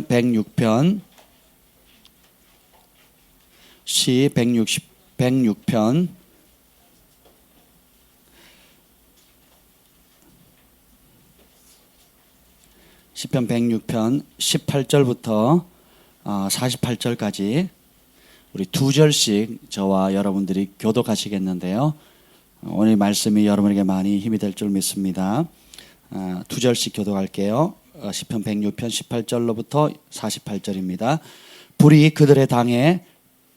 106편 시 106편 시편 106편 18절부터 48절까지 우리 두 절씩 저와 여러분들이 교독하시겠는데요. 오늘 말씀이 여러분에게 많이 힘이 될 줄 믿습니다. 두 절씩 교독할게요. 시편 106편 18절로부터 48절입니다. 불이 그들의 당에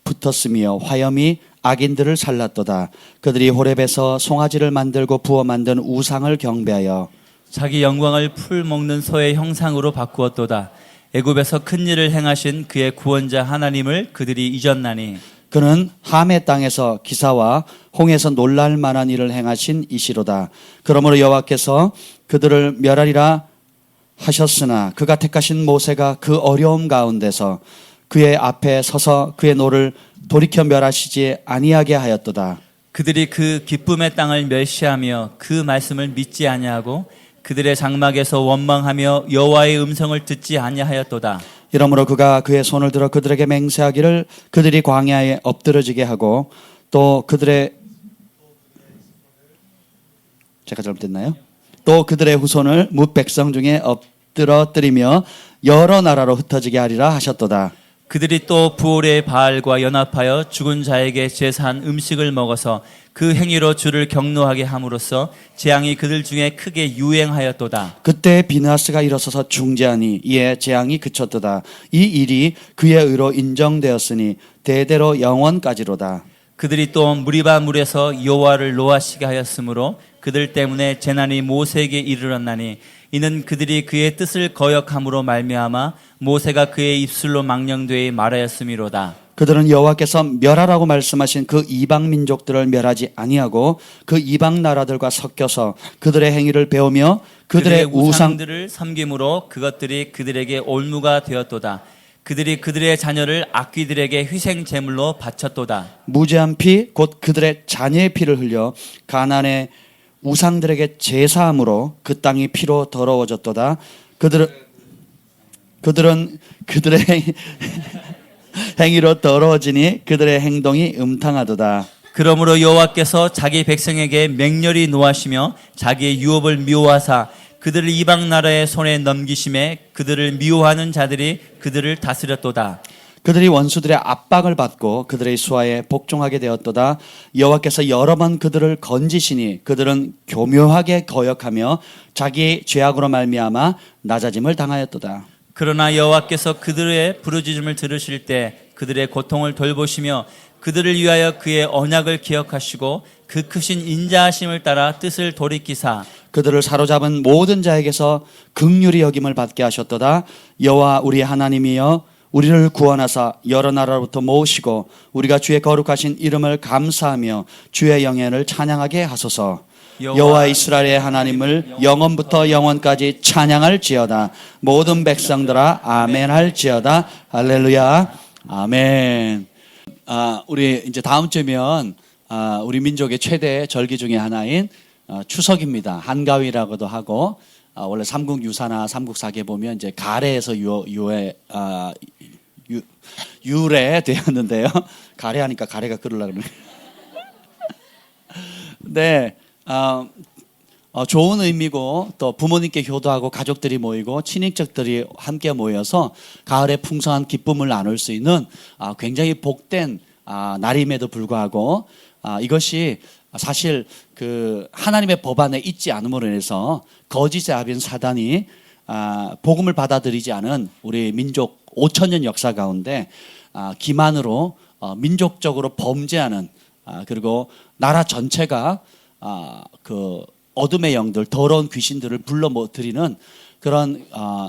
붙었으며 화염이 악인들을 살랐도다. 그들이 호렙에서 송아지를 만들고 부어 만든 우상을 경배하여 자기 영광을 풀 먹는 소의 형상으로 바꾸었도다. 애굽에서 큰 일을 행하신 그의 구원자 하나님을 그들이 잊었나니 그는 함의 땅에서 기사와 홍해에서 놀랄 만한 일을 행하신 이시로다. 그러므로 여호와께서 그들을 멸하리라 하셨으나 그가 택하신 모세가 그 어려움 가운데서 그의 앞에 서서 그의 노를 돌이켜 멸하시지 아니하게 하였도다. 그들이 그 기쁨의 땅을 멸시하며 그 말씀을 믿지 아니하고 그들의 장막에서 원망하며 여호와의 음성을 듣지 아니하였도다. 이러므로 그가 그의 손을 들어 그들에게 맹세하기를 그들이 광야에 엎드러지게 하고 또 그들의 제가 잘못했나요? 또 그들의 후손을 뭇 백성 중에 엎드러뜨리며 여러 나라로 흩어지게 하리라 하셨도다. 그들이 또 부올의 바알과 연합하여 죽은 자에게 제사한 음식을 먹어서 그 행위로 주를 경노하게 함으로써 재앙이 그들 중에 크게 유행하였도다. 그때 비느하스가 일어서서 중재하니 이에 재앙이 그쳤도다. 이 일이 그의 의로 인정되었으니 대대로 영원까지로다. 그들이 또 무리바 물에서 여호와를 노하시게 하였으므로 그들 때문에 재난이 모세에게 이르렀나니 이는 그들이 그의 뜻을 거역함으로 말미암아 모세가 그의 입술로 망령되이 말하였음이로다. 그들은 여호와께서 멸하라고 말씀하신 그 이방 민족들을 멸하지 아니하고 그 이방 나라들과 섞여서 그들의 행위를 배우며 그들의 우상들을 섬김으로 그것들이 그들에게 올무가 되었도다. 그들이 그들의 자녀를 악귀들에게 희생 제물로 바쳤도다. 무죄한 피 곧 그들의 자녀의 피를 흘려 가나안의 우상들에게 제사함으로 그 땅이 피로 더러워졌도다. 그들은 그들의 행위로 더러워지니 그들의 행동이 음탕하도다. 그러므로 여호와께서 자기 백성에게 맹렬히 노하시며 자기의 유업을 미워하사 그들을 이방 나라의 손에 넘기심에 그들을 미워하는 자들이 그들을 다스렸도다. 그들이 원수들의 압박을 받고 그들의 수하에 복종하게 되었도다. 여호와께서 여러 번 그들을 건지시니 그들은 교묘하게 거역하며 자기 죄악으로 말미암아 낮아짐을 당하였도다. 그러나 여호와께서 그들의 부르짖음을 들으실 때 그들의 고통을 돌보시며 그들을 위하여 그의 언약을 기억하시고 그 크신 인자하심을 따라 뜻을 돌이키사 그들을 사로잡은 모든 자에게서 긍휼히 여김을 받게 하셨도다. 여호와 우리 하나님이여 우리를 구원하사 여러 나라로부터 모으시고 우리가 주의 거룩하신 이름을 감사하며 주의 영예를 찬양하게 하소서. 여호와 이스라엘의 하나님을 영원부터 영원까지 찬양할지어다. 모든 백성들아 아멘 할지어다. 할렐루야 아멘. 우리 이제 다음 주면 우리 민족의 최대 절기 중에 하나인 추석입니다. 한가위라고도 하고 원래 삼국유사나 삼국사기에 보면 이제 가래에서 유래되었는데요. 가래하니까 가래가 그러려고 그러네. 네. 좋은 의미고 또 부모님께 효도하고 가족들이 모이고 친인척들이 함께 모여서 가을에 풍성한 기쁨을 나눌 수 있는 굉장히 복된 날임에도 불구하고 이것이 사실 그 하나님의 법안에 있지 않음으로 인해서 거짓의 아비인 사단이 복음을 받아들이지 않은 우리 민족 5,000년 역사 가운데 기만으로 민족적으로 범죄하는 그리고 나라 전체가 그 어둠의 영들, 더러운 귀신들을 불러들이는 그런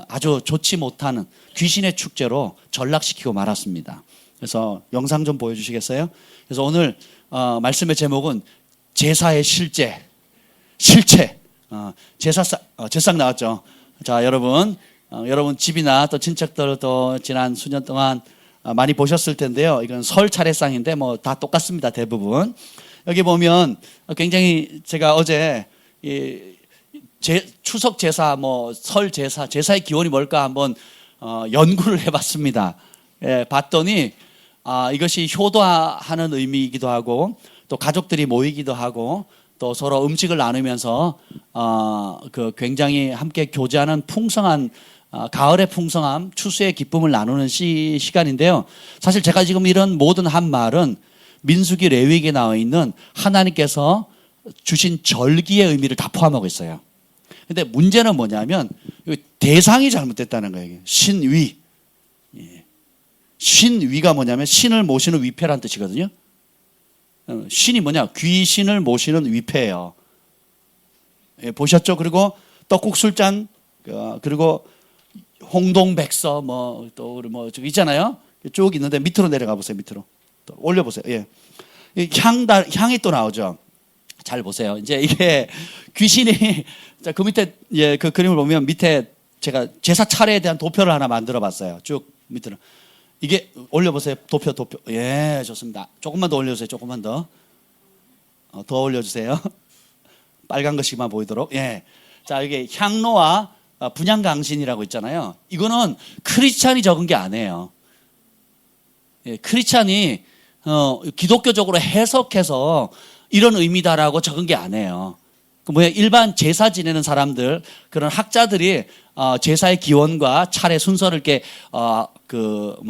아주 좋지 못하는 귀신의 축제로 전락시키고 말았습니다. 그래서 영상 좀 보여주시겠어요? 그래서 오늘 말씀의 제목은 제사의 실체. 제상 나왔죠. 자, 여러분 집이나 또 친척들 또 지난 수년 동안 많이 보셨을 텐데요. 이건 설 차례상인데 뭐 다 똑같습니다. 대부분. 여기 보면 굉장히 제가 어제 추석 제사, 설 제사, 제사의 기원이 뭘까 한번 연구를 해봤습니다. 예, 봤더니 이것이 효도하는 의미이기도 하고 또 가족들이 모이기도 하고 또 서로 음식을 나누면서 그 굉장히 함께 교제하는 풍성한 가을의 풍성함, 추수의 기쁨을 나누는 시간인데요. 사실 제가 지금 이런 모든 한 말은 민수기 레위기에 나와 있는 하나님께서 주신 절기의 의미를 다 포함하고 있어요. 근데 문제는 뭐냐면 대상이 잘못됐다는 거예요. 신위. 신위가 뭐냐면 신을 모시는 위패란 뜻이거든요. 신이 뭐냐? 귀신을 모시는 위패예요. 예, 보셨죠? 그리고 떡국 술잔 그리고 홍동백서 또 저기 있잖아요. 쭉 있는데 밑으로 내려가 보세요. 밑으로 또 올려 보세요. 예, 향이 또 나오죠. 잘 보세요. 이제 이게 귀신이 자, 그 밑에 그 그림을 보면 밑에 제가 제사 차례에 대한 도표를 하나 만들어 봤어요. 쭉 밑으로. 이게 올려보세요. 도표. 예, 좋습니다. 조금만 더 올려주세요. 조금만 더. 더 올려주세요. 빨간 것이만 보이도록. 예. 자, 이게 향로와 분향강신이라고 있잖아요. 이거는 크리스찬이 적은 게 아니에요. 예, 크리스찬이 기독교적으로 해석해서 이런 의미다라고 적은 게 아니에요. 일반 제사 지내는 사람들, 그런 학자들이 제사의 기원과 차례 순서를 이렇게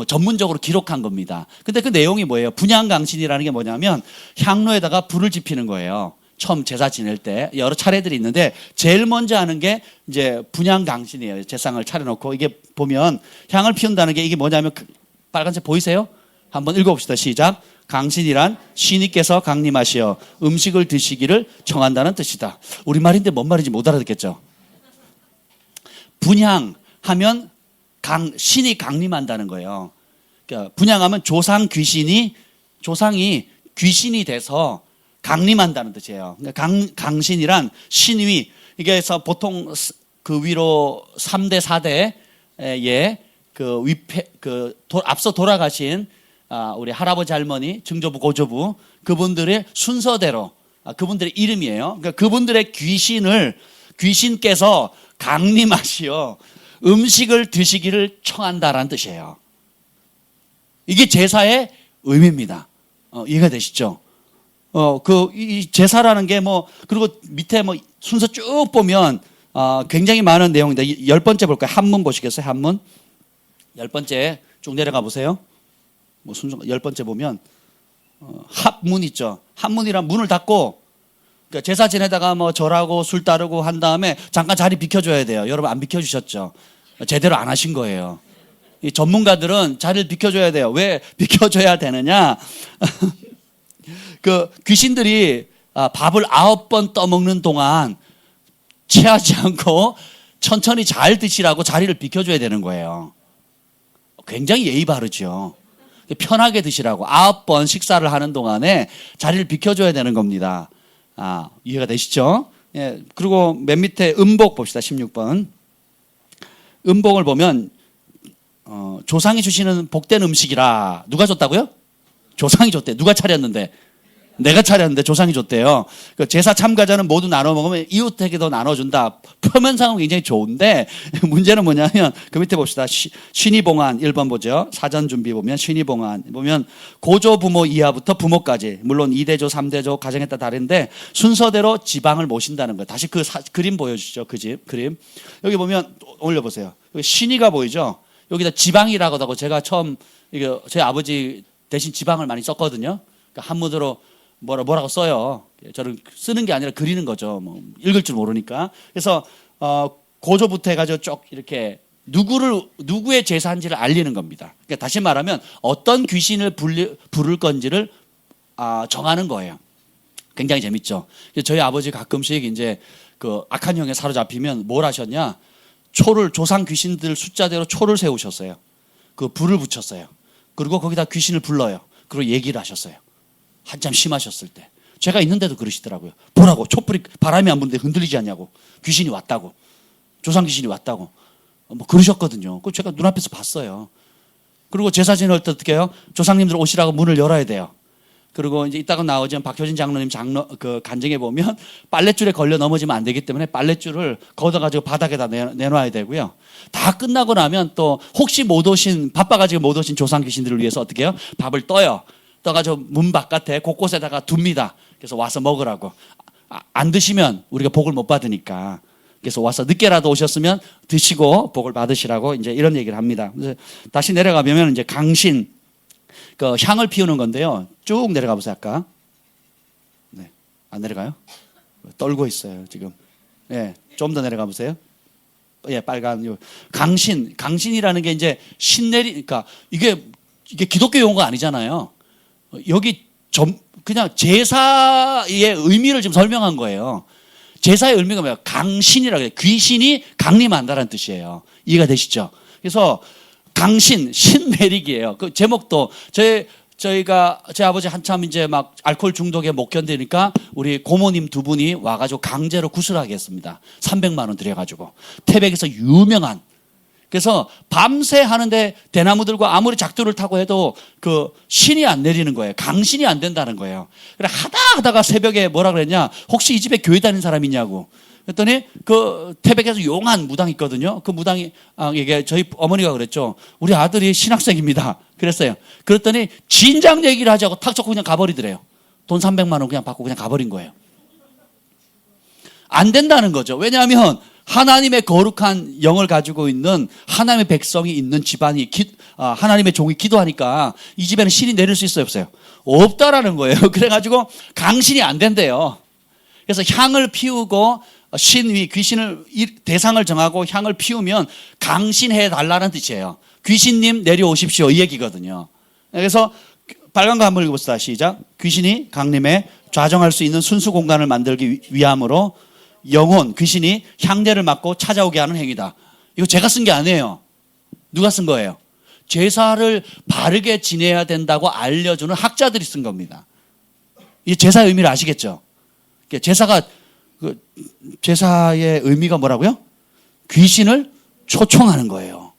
전문적으로 기록한 겁니다. 근데 그 내용이 뭐예요? 분향강신이라는 게 뭐냐면 향로에다가 불을 지피는 거예요. 처음 제사 지낼 때 여러 차례들이 있는데 제일 먼저 하는 게 이제 분향강신이에요. 제상을 차려놓고 이게 보면 향을 피운다는 게 이게 뭐냐면 빨간색 보이세요? 한번 읽어봅시다. 시작. 강신이란 신이께서 강림하시어 음식을 드시기를 청한다는 뜻이다. 우리말인데 뭔 말인지 못 알아듣겠죠. 분향하면 신이 강림한다는 거예요. 그러니까 분향하면 조상이 귀신이 돼서 강림한다는 뜻이에요. 그러니까 강신이란 신위, 이게서 보통 그 위로 3대 4대에 앞서 돌아가신 우리 할아버지 할머니, 증조부, 고조부 그분들의 순서대로 그분들의 이름이에요. 그러니까 그분들의 귀신께서 강림하시어 음식을 드시기를 청한다라는 뜻이에요. 이게 제사의 의미입니다. 이해가 되시죠? 이 제사라는 게 그리고 밑에 순서 쭉 보면 굉장히 많은 내용인데 10번째 볼까요? 한문 보시겠어요? 한문. 10번째 쭉 내려가 보세요. 순서 10번째 보면 합문 있죠. 합문이란 문을 닫고 그러니까 제사 지내다가 절하고 술 따르고 한 다음에 잠깐 자리 비켜줘야 돼요. 여러분 안 비켜주셨죠? 제대로 안 하신 거예요. 이 전문가들은 자리를 비켜줘야 돼요. 왜 비켜줘야 되느냐? 그 귀신들이 밥을 9번 떠먹는 동안 체하지 않고 천천히 잘 드시라고 자리를 비켜줘야 되는 거예요. 굉장히 예의 바르죠. 편하게 드시라고 9번 식사를 하는 동안에 자리를 비켜줘야 되는 겁니다. 이해가 되시죠? 예, 그리고 맨 밑에 음복 봅시다. 16번. 음복을 보면 조상이 주시는 복된 음식이라. 누가 줬다고요? 조상이 줬대. 누가 차렸는데? 내가 차렸는데 조상이 줬대요. 제사 참가자는 모두 나눠 먹으면 이웃에게도 나눠준다. 표면상은 굉장히 좋은데 문제는 뭐냐면 그 밑에 봅시다. 신이봉안 1번 보죠. 사전 준비 보면 신이봉안 보면 고조 부모 이하부터 부모까지 물론 2대조 3대조 가정에 따라 다른데 순서대로 지방을 모신다는 거예요. 다시 그림 보여주시죠. 그 그림. 여기 보면 올려보세요. 여기 신이가 보이죠. 여기다 지방이라고 하고 제가 처음 제 아버지 대신 지방을 많이 썼거든요. 그러니까 한문으로 뭐라고 써요. 저는 쓰는 게 아니라 그리는 거죠. 읽을 줄 모르니까. 그래서 고조부터 해가지고 쭉 이렇게 누구의 제사인지를 알리는 겁니다. 그러니까 다시 말하면 어떤 귀신을 부를 건지를 정하는 거예요. 굉장히 재밌죠. 저희 아버지 가끔씩 이제 그 악한 형에 사로잡히면 뭘 하셨냐? 조상 귀신들 숫자대로 초를 세우셨어요. 그 불을 붙였어요. 그리고 거기다 귀신을 불러요. 그리고 얘기를 하셨어요. 한참 심하셨을 때. 제가 있는데도 그러시더라고요. 보라고 촛불이 바람이 안 부는데 흔들리지 않냐고. 귀신이 왔다고. 조상 귀신이 왔다고. 그러셨거든요. 그거 제가 눈앞에서 봤어요. 그리고 제사 지낼 때 어떻게 해요? 조상님들 오시라고 문을 열어야 돼요. 그리고 이제 이따가 나오지만 박효진 장로님 그 간증에 보면 빨랫줄에 걸려 넘어지면 안 되기 때문에 빨랫줄을 걷어가지고 바닥에다 내놔야 되고요. 다 끝나고 나면 또 혹시 못 오신, 바빠가지고 못 오신 조상 귀신들을 위해서 어떻게 해요? 밥을 떠요. 떠가지고 문 바깥에 곳곳에다가 둡니다. 그래서 와서 먹으라고. 안 드시면 우리가 복을 못 받으니까. 그래서 와서 늦게라도 오셨으면 드시고 복을 받으시라고 이제 이런 얘기를 합니다. 그래서 다시 내려가면 이제 강신, 그 향을 피우는 건데요. 쭉 내려가 보세요. 아까. 네. 안 내려가요? 떨고 있어요, 지금. 예. 좀 더 내려가 보세요. 예, 빨간 요 강신이라는 게 이제 신내리, 그러니까 이게 기독교 용어가 아니잖아요. 여기 그냥 제사의 의미를 지금 설명한 거예요. 제사의 의미가 뭐예요? 강신이라고 해요. 귀신이 강림한다는 뜻이에요. 이해가 되시죠? 그래서 강신, 신내리기예요. 그 제목도 저희가 제 아버지 한참 이제 막 알코올 중독에 못 견디니까 우리 고모님 두 분이 와가지고 강제로 구슬하게 했습니다. 300만 원 들여가지고. 태백에서 유명한. 그래서 밤새 하는데 대나무들과 아무리 작두를 타고 해도 그 신이 안 내리는 거예요. 강신이 안 된다는 거예요. 그래 하다가 새벽에 뭐라 그랬냐? 혹시 이 집에 교회 다니는 사람 있냐고. 그랬더니 그 태백에서 용한 무당이 있거든요. 그 무당이 이게 저희 어머니가 그랬죠. 우리 아들이 신학생입니다. 그랬어요. 그랬더니 진작 얘기를 하자고 탁 잡고 그냥 가버리더래요. 돈 300만 원 그냥 받고 그냥 가버린 거예요. 안 된다는 거죠. 왜냐하면 하나님의 거룩한 영을 가지고 있는 하나님의 백성이 있는 집안이 하나님의 종이 기도하니까 이 집에는 신이 내릴 수 있어요, 없어요? 없다라는 거예요. 그래가지고 강신이 안 된대요. 그래서 향을 피우고 신위 귀신을 대상을 정하고 향을 피우면 강신해 달라는 뜻이에요. 귀신님 내려오십시오 이 얘기거든요. 그래서 빨간 거 한번 읽어봅시다. 시작. 귀신이 강림에 좌정할 수 있는 순수 공간을 만들기 위함으로 영혼, 귀신이 향례를 맡고 찾아오게 하는 행위다. 이거 제가 쓴 게 아니에요. 누가 쓴 거예요? 제사를 바르게 지내야 된다고 알려주는 학자들이 쓴 겁니다. 이 제사의 의미를 아시겠죠? 제사의 의미가 뭐라고요? 귀신을 초청하는 거예요.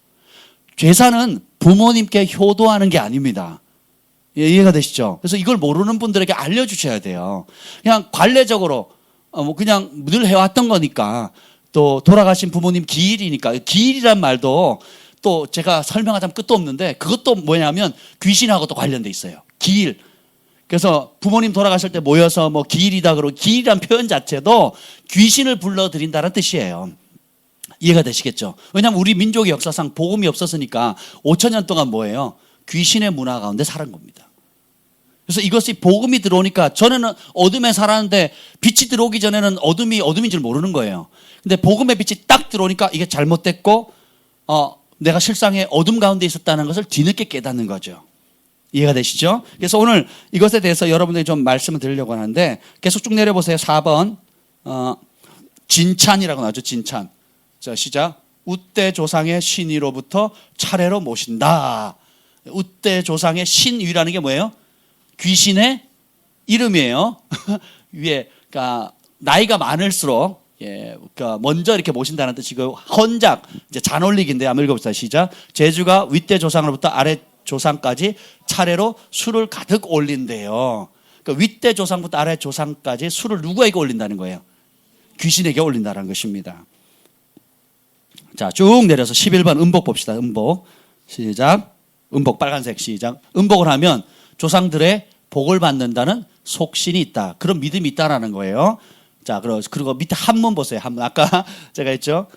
제사는 부모님께 효도하는 게 아닙니다. 이해가 되시죠? 그래서 이걸 모르는 분들에게 알려주셔야 돼요. 그냥 관례적으로 그냥 늘 해왔던 거니까, 또 돌아가신 부모님 기일이니까, 기일이란 말도 또 제가 설명하자면 끝도 없는데 그것도 뭐냐면 귀신하고도 관련돼 있어요. 기일. 그래서 부모님 돌아가실 때 모여서 뭐 기일이다 그러고, 기일이란 표현 자체도 귀신을 불러들인다는 뜻이에요. 이해가 되시겠죠? 왜냐하면 우리 민족의 역사상 복음이 없었으니까 5,000년 동안 뭐예요? 귀신의 문화 가운데 살은 겁니다. 그래서 이것이 복음이 들어오니까, 전에는 어둠에 살았는데 빛이 들어오기 전에는 어둠인 줄 모르는 거예요. 근데 복음의 빛이 딱 들어오니까 이게 잘못됐고 내가 실상의 어둠 가운데 있었다는 것을 뒤늦게 깨닫는 거죠. 이해가 되시죠? 그래서 오늘 이것에 대해서 여러분들이 좀 말씀을 드리려고 하는데, 계속 쭉 내려보세요. 4번 진찬이라고 나오죠. 진찬. 자, 시작. 웃대 조상의 신위로부터 차례로 모신다. 웃대 조상의 신위라는 게 뭐예요? 귀신의 이름이에요. 위에, 그러니까 나이가 많을수록, 그러니까 먼저 이렇게 모신다는 뜻이고, 헌작, 이제 잔올리기인데 한번 읽어봅시다. 시작. 제주가 윗대 조상으로부터 아래 조상까지 차례로 술을 가득 올린대요. 그러니까 윗대 조상부터 아래 조상까지 술을 누구에게 올린다는 거예요? 귀신에게 올린다는 것입니다. 자, 쭉 내려서 11번 음복 봅시다. 음복. 시작. 음복 빨간색 시작. 음복을 하면 조상들의 복을 받는다는 속신이 있다. 그런 믿음이 있다라는 거예요. 자, 그리고 밑에 한문 보세요. 한문. 아까 제가 했죠.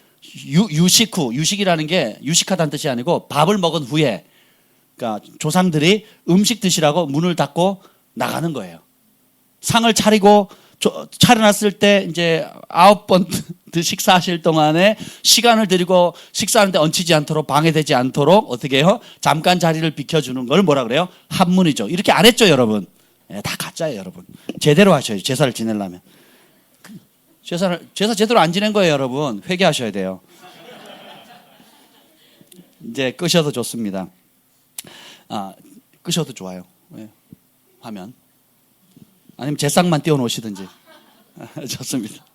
유식 후. 유식이라는 게 유식하다는 뜻이 아니고 밥을 먹은 후에, 그러니까 조상들이 음식 드시라고 문을 닫고 나가는 거예요. 상을 차리고 차려놨을 때 이제 9번 식사하실 동안에 시간을 드리고 식사하는데 얹히지 않도록, 방해되지 않도록 어떻게 해요? 잠깐 자리를 비켜주는 걸 뭐라 그래요? 한문이죠. 이렇게 안 했죠, 여러분? 다 가짜예요, 여러분. 제대로 하셔야죠. 제사를 지내려면. 제사 제대로 안 지낸 거예요, 여러분. 회개하셔야 돼요. 이제 끄셔도 좋습니다. 끄셔도 좋아요. 화면. 아니면 제상만 띄워놓으시든지. 좋습니다.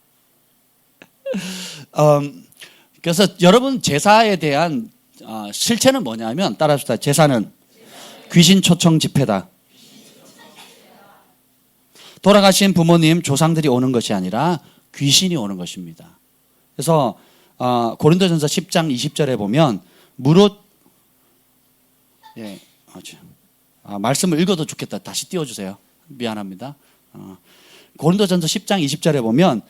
그래서 여러분, 제사에 대한 실체는 뭐냐면, 따라합시다. 제사는 귀신 초청 집회다. 돌아가신 부모님, 조상들이 오는 것이 아니라 귀신이 오는 것입니다. 그래서 고린도전서 10장 20절에 보면 무릇 말씀을 읽어도 좋겠다. 다시 띄워주세요. 미안합니다. 고린도전서 10장 20절에 보면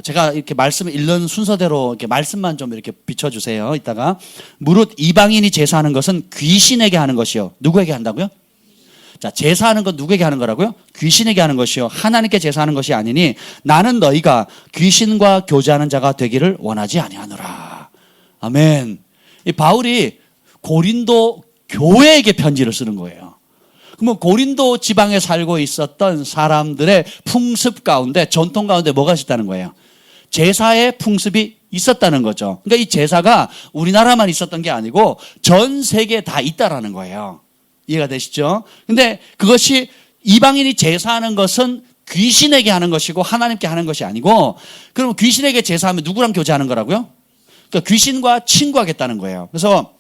제가 이렇게 말씀을 읽는 순서대로 이렇게 말씀만 좀 이렇게 비춰주세요. 이따가 무릇 이방인이 제사하는 것은 귀신에게 하는 것이요. 누구에게 한다고요? 자, 제사하는 건 누구에게 하는 거라고요? 귀신에게 하는 것이요. 하나님께 제사하는 것이 아니니 나는 너희가 귀신과 교제하는 자가 되기를 원하지 아니하노라. 아멘. 이 바울이 고린도 교회에게 편지를 쓰는 거예요. 그러면 고린도 지방에 살고 있었던 사람들의 풍습 가운데, 전통 가운데 뭐가 있었다는 거예요? 제사의 풍습이 있었다는 거죠. 그러니까 이 제사가 우리나라만 있었던 게 아니고 전 세계에 다 있다라는 거예요. 이해가 되시죠? 근데 그것이 이방인이 제사하는 것은 귀신에게 하는 것이고 하나님께 하는 것이 아니고, 그럼 귀신에게 제사하면 누구랑 교제하는 거라고요? 그러니까 귀신과 친구하겠다는 거예요. 그래서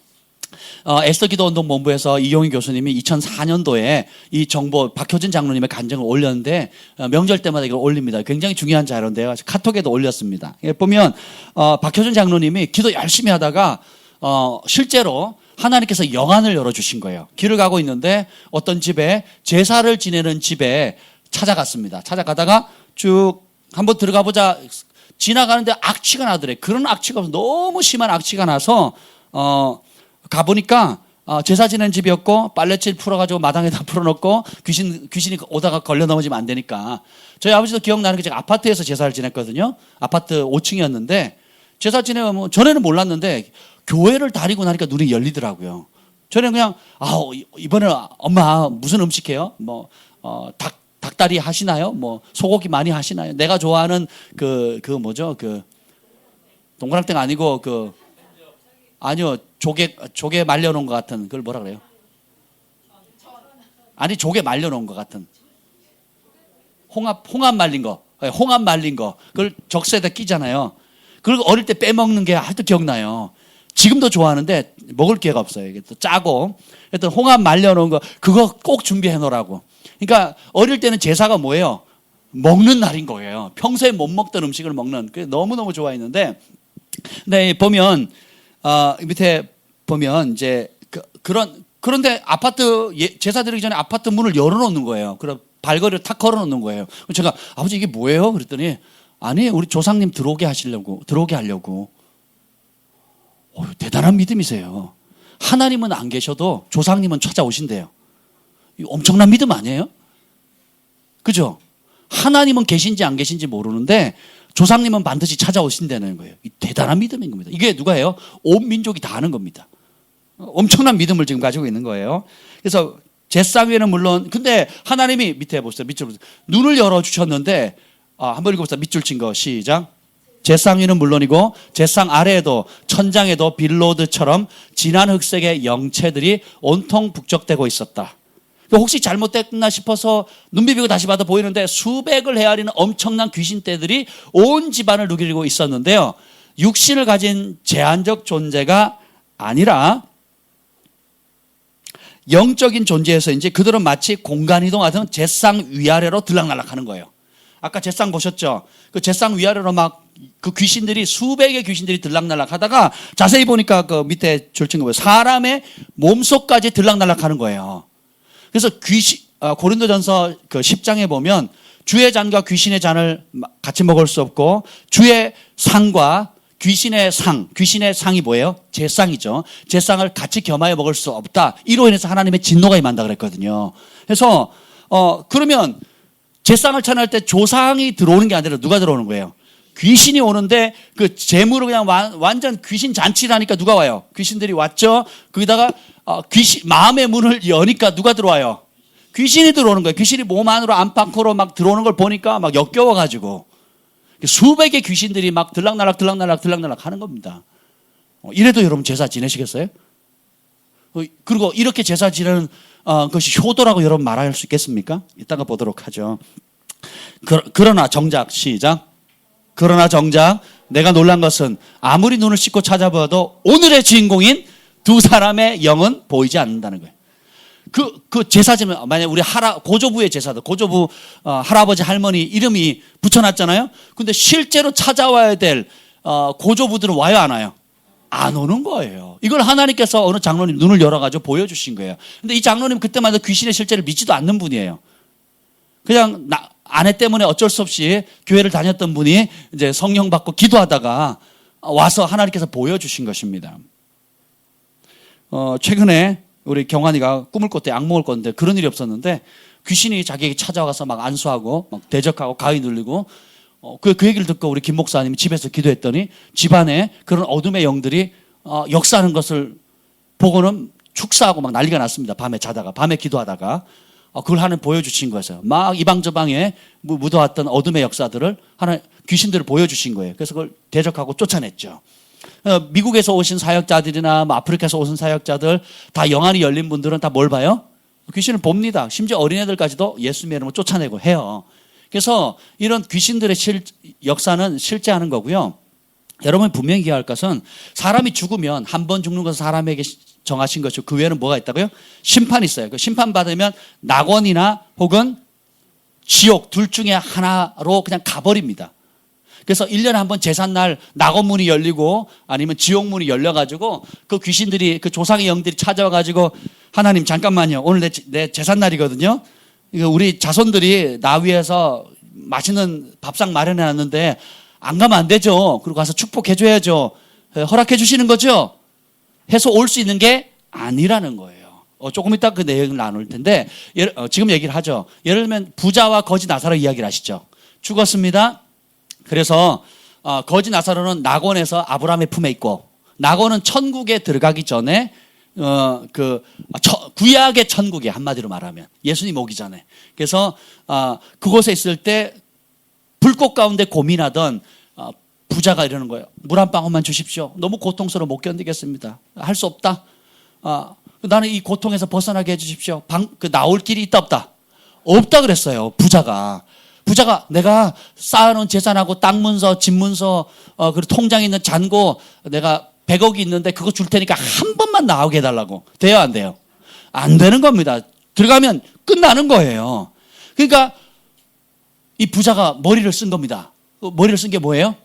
에스더 기도운동 본부에서 이용희 교수님이 2004년도에 이 정보 박효진 장로님의 간증을 올렸는데 명절 때마다 이걸 올립니다. 굉장히 중요한 자료인데요. 카톡에도 올렸습니다. 보면 박효진 장로님이 기도 열심히 하다가 실제로 하나님께서 영안을 열어주신 거예요. 길을 가고 있는데 어떤 집에 제사를 지내는 집에 찾아갔습니다. 찾아가다가 쭉 한번 들어가 보자 지나가는데 악취가 나더래. 그런 악취가 없어. 너무 심한 악취가 나서 가보니까 제사 지내는 집이었고 빨래칠 풀어가지고 마당에다 풀어놓고 귀신이 오다가 걸려 넘어지면 안 되니까. 저희 아버지도 기억나는 게 제가 아파트에서 제사를 지냈거든요. 아파트 5층이었는데 제사 지내면 전에는 몰랐는데 교회를 다니고 나니까 눈이 열리더라고요. 저는 그냥 이번에 엄마 무슨 음식 해요? 뭐 닭다리 하시나요? 뭐 소고기 많이 하시나요? 내가 좋아하는 그 뭐죠? 그 동그랑땡 아니고 아니요 조개 말려놓은 것 같은 그걸 뭐라 그래요? 아니 조개 말려놓은 것 같은 홍합 말린 거, 홍합 말린 거 그걸 적세에다 끼잖아요. 그걸 어릴 때 빼먹는 게 아직도 기억나요. 지금도 좋아하는데 먹을 기회가 없어요. 이게 또 짜고. 하여튼 홍합 말려놓은 거 그거 꼭 준비해 놓으라고. 그러니까 어릴 때는 제사가 뭐예요? 먹는 날인 거예요. 평소에 못 먹던 음식을 먹는. 그게 너무너무 좋아했는데, 근데 보면 밑에 보면 이제 그런데 아파트 제사 드리기 전에 아파트 문을 열어놓는 거예요. 그럼 발걸이를 탁 걸어놓는 거예요. 제가 아버지 이게 뭐예요? 그랬더니 아니 우리 조상님 들어오게 하려고. 대단한 믿음이세요. 하나님은 안 계셔도 조상님은 찾아오신대요. 엄청난 믿음 아니에요? 그죠? 하나님은 계신지 안 계신지 모르는데 조상님은 반드시 찾아오신다는 거예요. 대단한 믿음인 겁니다. 이게 누가 해요? 온 민족이 다 하는 겁니다. 엄청난 믿음을 지금 가지고 있는 거예요. 그래서 제상 위에는 물론, 근데 하나님이 밑에 보세요. 밑줄 보세요. 눈을 열어주셨는데, 한번 읽어보세요. 밑줄 친 거 시작. 제상 위는 물론이고 제상 아래에도 천장에도 빌로드처럼 진한 흑색의 영체들이 온통 북적대고 있었다. 혹시 잘못됐나 싶어서 눈 비비고 다시 봐도 보이는데 수백을 헤아리는 엄청난 귀신떼들이 온 집안을 누리고 있었는데요. 육신을 가진 제한적 존재가 아니라 영적인 존재에서인지 그들은 마치 공간 이동하던 제상 위아래로 들락날락하는 거예요. 아까 제상 보셨죠? 그 제상 위아래로 막 그 귀신들이 수백의 귀신들이 들락날락 하다가 자세히 보니까 그 밑에 줄친 거 보여요. 사람의 몸속까지 들락날락 하는 거예요. 그래서 고린도전서 그 10장에 보면 주의 잔과 귀신의 잔을 같이 먹을 수 없고 주의 상과 귀신의 상이 뭐예요? 제상이죠. 제상을 같이 겸하여 먹을 수 없다. 이로 인해서 하나님의 진노가 임한다 그랬거든요. 그래서 그러면 제상을 찬양할 때 조상이 들어오는 게 아니라 누가 들어오는 거예요? 귀신이 오는데 그 재물을 그냥 완전 귀신 잔치를 하니까 누가 와요? 귀신들이 왔죠. 거기다가 마음의 문을 여니까 누가 들어와요? 귀신이 들어오는 거예요. 귀신이 몸 안으로 안팎으로 막 들어오는 걸 보니까 막 역겨워가지고 수백의 귀신들이 막 들락날락 하는 겁니다. 이래도 여러분 제사 지내시겠어요? 그리고 이렇게 제사 지내는 것이 효도라고 여러분 말할 수 있겠습니까? 이따가 보도록 하죠. 그러나 정작 시작. 그러나 정작 내가 놀란 것은 아무리 눈을 씻고 찾아봐도 오늘의 주인공인 두 사람의 영은 보이지 않는다는 거예요. 그 제사지면 만약 우리 고조부의 제사들, 고조부 할아버지 할머니 이름이 붙여놨잖아요. 근데 실제로 찾아와야 될 고조부들은 와요, 안 와요? 안 오는 거예요. 이걸 하나님께서 어느 장로님 눈을 열어가지고 보여주신 거예요. 근데 이 장로님 그때마다 귀신의 실제를 믿지도 않는 분이에요. 그냥 아내 때문에 어쩔 수 없이 교회를 다녔던 분이 이제 성령 받고 기도하다가 와서 하나님께서 보여주신 것입니다. 최근에 우리 경환이가 꿈을 꿨대, 악몽을 꿨는데 그런 일이 없었는데 귀신이 자기에게 찾아와서 막 안수하고 막 대적하고 가위 눌리고 그 얘기를 듣고 우리 김 목사님이 집에서 기도했더니 집안에 그런 어둠의 영들이 역사하는 것을 보고는 축사하고 막 난리가 났습니다. 밤에 기도하다가 그걸 하나님 보여주신 거였어요. 막 이방저방에 묻어왔던 어둠의 역사들을 귀신들을 보여주신 거예요. 그래서 그걸 대적하고 쫓아냈죠. 미국에서 오신 사역자들이나 아프리카에서 오신 사역자들 다 영안이 열린 분들은 다 뭘 봐요? 귀신을 봅니다. 심지어 어린애들까지도 예수님의 이름으로 쫓아내고 해요. 그래서 이런 귀신들의 역사는 실제하는 거고요. 여러분이 분명히 기억할 것은 사람이 죽으면 한 번 죽는 것은 사람에게 정하신 것이고 그 외에는 뭐가 있다고요? 심판이 있어요. 그 심판 받으면 낙원이나 혹은 지옥 둘 중에 하나로 그냥 가버립니다. 그래서 1년에 한 번 제삿날 낙원문이 열리고 아니면 지옥문이 열려가지고 그 귀신들이 그 조상의 영들이 찾아와가지고 하나님 잠깐만요. 오늘 내 제삿날이거든요. 우리 자손들이 나 위해서 맛있는 밥상 마련해놨는데 안 가면 안 되죠. 그리고 가서 축복해줘야죠. 허락해 주시는 거죠. 해서 올 수 있는 게 아니라는 거예요. 조금 이따 그 내용을 나눌 텐데 지금 얘기를 하죠. 예를 들면 부자와 거지 나사로 이야기를 하시죠. 죽었습니다. 그래서 거지 나사로는 낙원에서 아브라함의 품에 있고 낙원은 천국에 들어가기 전에 구약의 천국에 한마디로 말하면 예수님 오기 전에 그래서 그곳에 있을 때 불꽃 가운데 고민하던 부자가 이러는 거예요. 물 한 방울만 주십시오. 너무 고통스러워 못 견디겠습니다. 할 수 없다. 나는 이 고통에서 벗어나게 해주십시오. 나올 길이 있다 없다? 없다 그랬어요. 부자가 내가 쌓아놓은 재산하고 땅 문서, 집 문서, 그리고 통장에 있는 잔고 내가 100억이 있는데 그거 줄 테니까 한 번만 나오게 해달라고. 돼요, 안 돼요? 안 되는 겁니다. 들어가면 끝나는 거예요. 그러니까 이 부자가 머리를 쓴 겁니다. 머리를 쓴 게 뭐예요?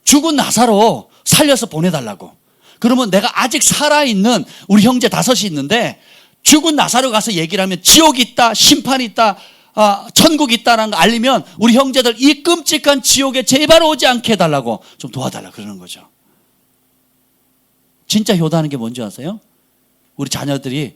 죽은 나사로 살려서 보내달라고. 그러면 내가 아직 살아있는 우리 형제 5이 있는데 죽은 나사로 가서 얘기를 하면 지옥이 있다, 심판이 있다, 천국이 있다는 거 알리면 우리 형제들 이 끔찍한 지옥에 제발 오지 않게 해달라고 좀 도와달라 그러는 거죠. 진짜 효도하는 게 뭔지 아세요? 우리 자녀들이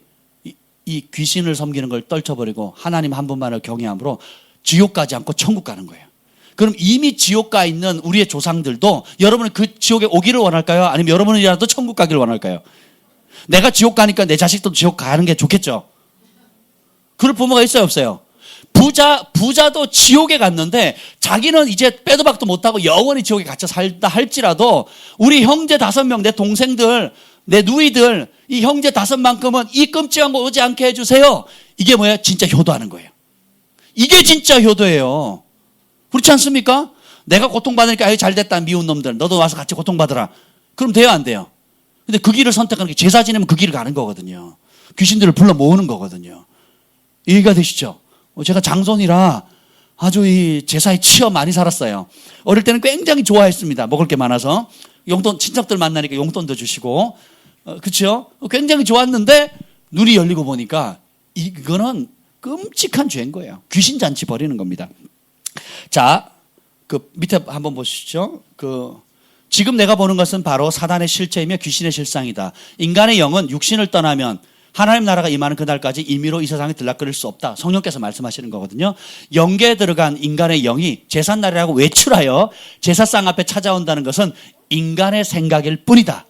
이 귀신을 섬기는 걸 떨쳐버리고 하나님 한 분만을 경외함으로 지옥 가지 않고 천국 가는 거예요. 그럼 이미 지옥 가 있는 우리의 조상들도 여러분은 그 지옥에 오기를 원할까요? 아니면 여러분이라도 천국 가기를 원할까요? 내가 지옥 가니까 내 자식도 지옥 가는 게 좋겠죠. 그럴 부모가 있어요, 없어요? 부자도 지옥에 갔는데 자기는 이제 빼도 박도 못하고 영원히 지옥에 갇혀 살다 할지라도 우리 형제 5명, 내 동생들, 내 누이들, 이 형제 5만큼은 이 끔찍한 거 오지 않게 해주세요. 이게 뭐예요? 진짜 효도하는 거예요. 이게 진짜 효도예요. 그렇지 않습니까? 내가 고통받으니까 잘 됐다 미운 놈들 너도 와서 같이 고통받으라. 그럼 돼요, 안 돼요? 근데 그 길을 선택하는 게 제사 지내면 그 길을 가는 거거든요. 귀신들을 불러 모으는 거거든요. 이해가 되시죠? 제가 장손이라 아주 이 제사에 치여 많이 살았어요. 어릴 때는 굉장히 좋아했습니다. 먹을 게 많아서. 용돈, 친척들 만나니까 용돈도 주시고. 그렇죠? 굉장히 좋았는데 눈이 열리고 보니까 이거는 끔찍한 죄인 거예요. 귀신잔치 벌이는 겁니다. 자, 그 밑에 한번 보시죠. 지금 내가 보는 것은 바로 사단의 실체이며 귀신의 실상이다. 인간의 영은 육신을 떠나면 하나님 나라가 임하는 그날까지 임의로 이 세상에 들락거릴 수 없다. 성령께서 말씀하시는 거거든요. 영계에 들어간 인간의 영이 제삿날이라고 외출하여 제사상 앞에 찾아온다는 것은 인간의 생각일 뿐이다.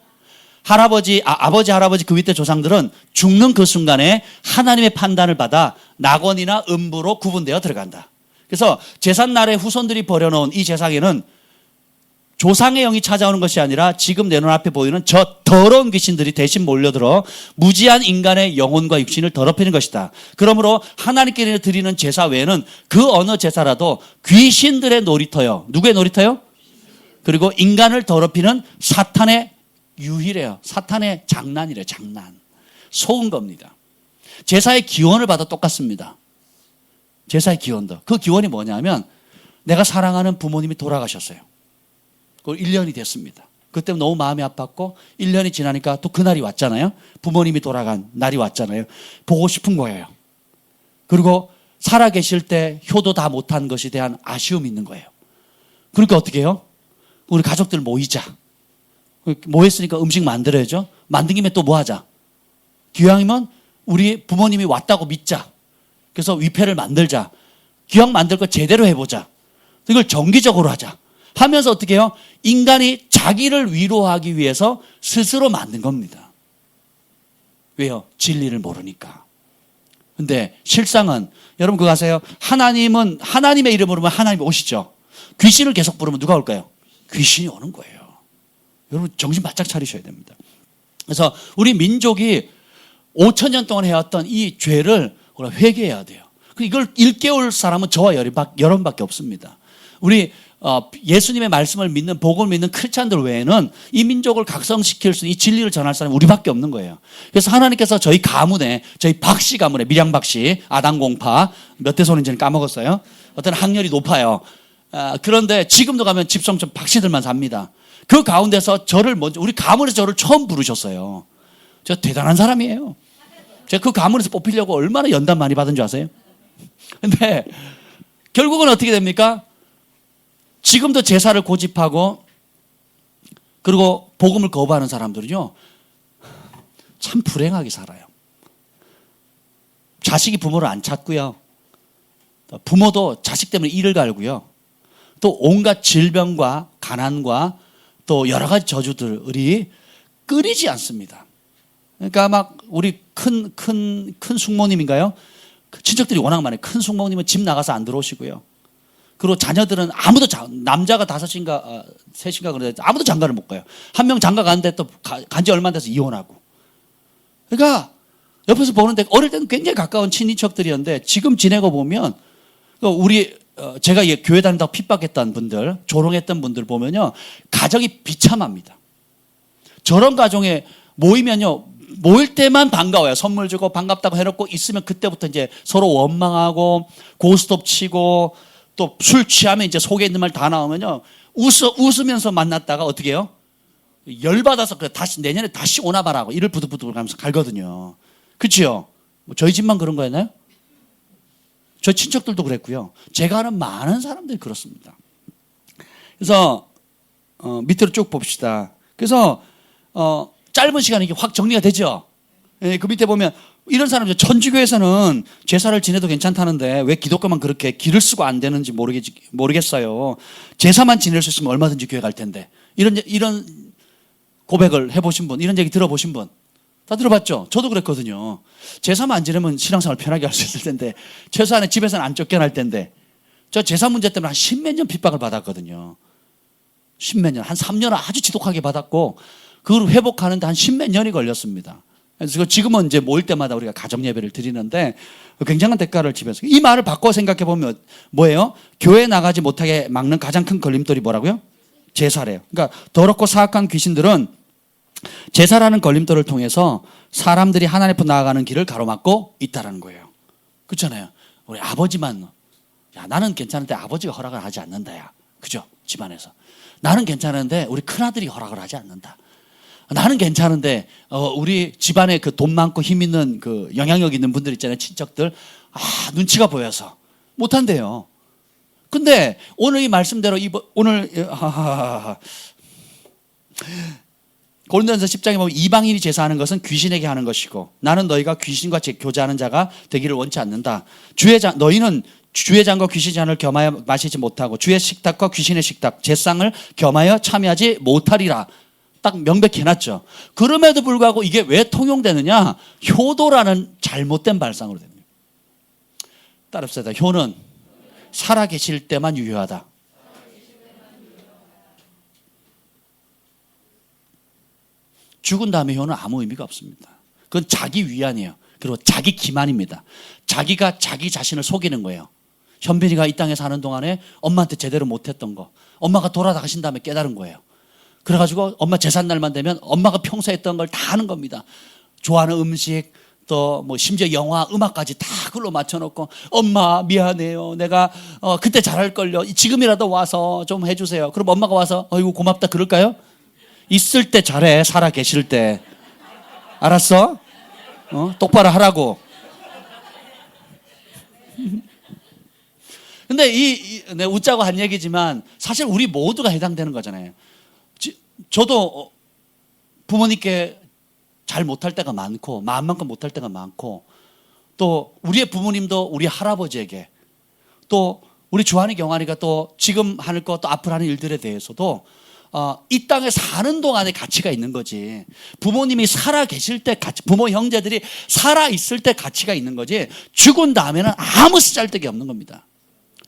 아버지, 할아버지 그 밑에 조상들은 죽는 그 순간에 하나님의 판단을 받아 낙원이나 음부로 구분되어 들어간다. 그래서 제삿날에 후손들이 버려놓은 이 제사에는 조상의 영이 찾아오는 것이 아니라 지금 내 눈앞에 보이는 저 더러운 귀신들이 대신 몰려들어 무지한 인간의 영혼과 육신을 더럽히는 것이다. 그러므로 하나님께 드리는 제사 외에는 그 어느 제사라도 귀신들의 놀이터요. 누구의 놀이터요? 그리고 인간을 더럽히는 사탄의 유희래요. 사탄의 장난이래요. 장난. 속은 겁니다. 제사의 기원을 봐도 똑같습니다. 제사의 기원도. 그 기원이 뭐냐면 내가 사랑하는 부모님이 돌아가셨어요. 그 1년이 됐습니다. 그때 너무 마음이 아팠고 1년이 지나니까 또 그날이 왔잖아요. 부모님이 돌아간 날이 왔잖아요. 보고 싶은 거예요. 그리고 살아계실 때 효도 다 못한 것에 대한 아쉬움이 있는 거예요. 그러니까 어떻게 해요? 우리 가족들 모이자. 모였으니까 음식 만들어야죠. 만든 김에 또 뭐 하자? 기왕이면 우리 부모님이 왔다고 믿자. 그래서 위패를 만들자. 기왕 만들 거 제대로 해보자. 이걸 정기적으로 하자. 하면서 어떻게 해요? 인간이 자기를 위로하기 위해서 스스로 만든 겁니다. 왜요? 진리를 모르니까. 근데 실상은 여러분 그거 아세요? 하나님은 하나님의 이름을 부르면 하나님이 오시죠. 귀신을 계속 부르면 누가 올까요? 귀신이 오는 거예요. 여러분 정신 바짝 차리셔야 됩니다. 그래서 우리 민족이 5,000년 동안 해왔던 이 죄를 우리가 회개해야 돼요. 이걸 일깨울 사람은 저와 여러분밖에 없습니다. 우리 예수님의 말씀을 믿는 복음을 믿는 크리스찬들 외에는 이 민족을 각성시킬 수 있는 이 진리를 전할 사람이 우리밖에 없는 거예요. 그래서 하나님께서 저희 가문에 저희 박씨 가문에 미량 박씨 아담공파 몇 대손인지는 까먹었어요. 어떤 학렬이 높아요. 그런데 지금도 가면 집성촌 박씨들만 삽니다. 그 가운데서 저를 먼저 우리 가문에서 저를 처음 부르셨어요. 저 대단한 사람이에요. 제가 그 가문에서 뽑히려고 얼마나 연단 많이 받은 줄 아세요? 근데 결국은 어떻게 됩니까? 지금도 제사를 고집하고 그리고 복음을 거부하는 사람들은요 참 불행하게 살아요. 자식이 부모를 안 찾고요. 부모도 자식 때문에 이를 갈고요. 또 온갖 질병과 가난과 또 여러 가지 저주들이 끊이지 않습니다. 그러니까 막 우리 큰 숙모님인가요? 친척들이 워낙 많아요. 큰 숙모님은 집 나가서 안 들어오시고요. 그리고 자녀들은 아무도 남자가 5인가 3인가 그러는데 아무도 장가를 못 가요. 한 명 장가 가는데 또 간지 얼마 안 돼서 이혼하고. 그러니까 옆에서 보는데 어릴 때는 굉장히 가까운 친인척들이었는데 지금 지내고 보면 우리 제가 교회 다닌다고 핍박했던 분들, 조롱했던 분들 보면요 가정이 비참합니다. 저런 가정에 모이면요 모일 때만 반가워요. 선물 주고 반갑다고 해놓고 있으면 그때부터 이제 서로 원망하고 고스톱 치고 또 술 취하면 이제 속에 있는 말 다 나오면요 웃으면서 만났다가 어떻게 해요? 열받아서 다시 내년에 다시 오나 봐라고 이를 부득부득 가면서 갈거든요. 그렇죠? 저희 집만 그런 거였나요? 저희 친척들도 그랬고요. 제가 아는 많은 사람들이 그렇습니다. 그래서 밑으로 쭉 봅시다. 그래서 짧은 시간에 이게 확 정리가 되죠. 예, 그 밑에 보면 이런 사람들 천주교에서는 제사를 지내도 괜찮다는데 왜 기독교만 그렇게 길을 쓰고 안 되는지 모르겠어요. 제사만 지낼 수 있으면 얼마든지 교회 갈 텐데 이런 고백을 해보신 분, 이런 얘기 들어보신 분 다 들어봤죠? 저도 그랬거든요. 제사만 안 지내면 신앙생활 편하게 할 수 있을 텐데 최소한의 집에서는 안 쫓겨날 텐데 저 제사 문제 때문에 한 10몇 년 핍박을 받았거든요. 10몇 년, 한 3년을 아주 지독하게 받았고 그걸 회복하는데 한 10몇 년이 걸렸습니다. 그래서 지금은 이제 모일 때마다 우리가 가정 예배를 드리는데 굉장한 대가를 지면서 이 말을 바꿔 생각해 보면 뭐예요? 교회 나가지 못하게 막는 가장 큰 걸림돌이 뭐라고요? 제사래요. 그러니까 더럽고 사악한 귀신들은 제사라는 걸림돌을 통해서 사람들이 하나님 앞에 나아가는 길을 가로막고 있다라는 거예요. 그렇잖아요. 우리 아버지만 야 나는 괜찮은데 아버지가 허락을 하지 않는다. 야 그죠? 집안에서 나는 괜찮은데 우리 큰아들이 허락을 하지 않는다. 나는 괜찮은데 우리 집안에 그 돈 많고 힘 있는 그 영향력 있는 분들 있잖아요. 친척들 눈치가 보여서 못한대요. 근데 오늘 이 말씀대로 오늘 고린도전서 10장에 보면 이방인이 제사하는 것은 귀신에게 하는 것이고 나는 너희가 귀신과 교제하는 자가 되기를 원치 않는다. 너희는 주의 잔과 귀신의 잔을 겸하여 마시지 못하고 주의 식탁과 귀신의 식탁 제상을 겸하여 참여하지 못하리라. 딱 명백히 해놨죠. 그럼에도 불구하고 이게 왜 통용되느냐? 효도라는 잘못된 발상으로 됩니다. 따릅시다. 효는 살아계실 때만 유효하다. 죽은 다음에 효는 아무 의미가 없습니다. 그건 자기 위안이에요. 그리고 자기 기만입니다. 자기가 자기 자신을 속이는 거예요. 현빈이가 이 땅에 사는 동안에 엄마한테 제대로 못했던 거 엄마가 돌아가신 다음에 깨달은 거예요. 그래가지고 엄마 제삿날만 되면 엄마가 평소에 했던 걸 다 하는 겁니다. 좋아하는 음식, 또 뭐 심지어 영화 음악까지 다 그걸로 맞춰놓고 엄마 미안해요. 내가 그때 잘할걸요. 지금이라도 와서 좀 해주세요. 그럼 엄마가 와서 어이구 고맙다 그럴까요? 있을 때 잘해. 살아 계실 때. 알았어? 똑바로 하라고. 근데 내 웃자고 한 얘기지만 사실 우리 모두가 해당되는 거잖아요. 저도 부모님께 잘 못할 때가 많고 마음만큼 못할 때가 많고 또 우리의 부모님도 우리 할아버지에게 또 우리 주한이 경환이가 또 지금 하는 것 또 앞으로 하는 일들에 대해서도 이 땅에 사는 동안의 가치가 있는 거지. 부모님이 살아 계실 때 가치, 부모 형제들이 살아 있을 때 가치가 있는 거지. 죽은 다음에는 아무 쓰잘데기 없는 겁니다.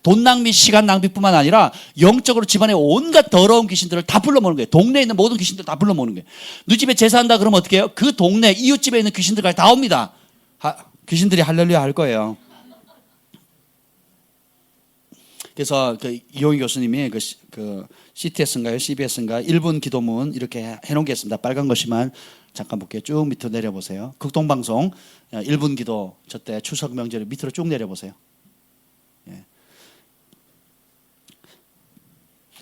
돈 낭비, 시간 낭비뿐만 아니라 영적으로 집안에 온갖 더러운 귀신들을 다 불러모으는 거예요. 동네에 있는 모든 귀신들 다 불러모으는 거예요. 너 집에 제사한다 그러면 어떻게 해요? 그 동네 이웃집에 있는 귀신들까지 다 옵니다. 귀신들이 할렐루야 할 거예요. 그래서 그 이용희 교수님이 그 CTS인가요? CBS인가? 1분 기도문 이렇게 해놓은 게 있습니다. 빨간 것이만 잠깐 볼게요. 쭉 밑으로 내려보세요. 극동방송 1분 기도 저때 추석 명절에 밑으로 쭉 내려보세요.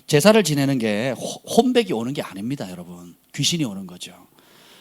제사를 지내는 게 혼백이 오는 게 아닙니다, 여러분. 귀신이 오는 거죠.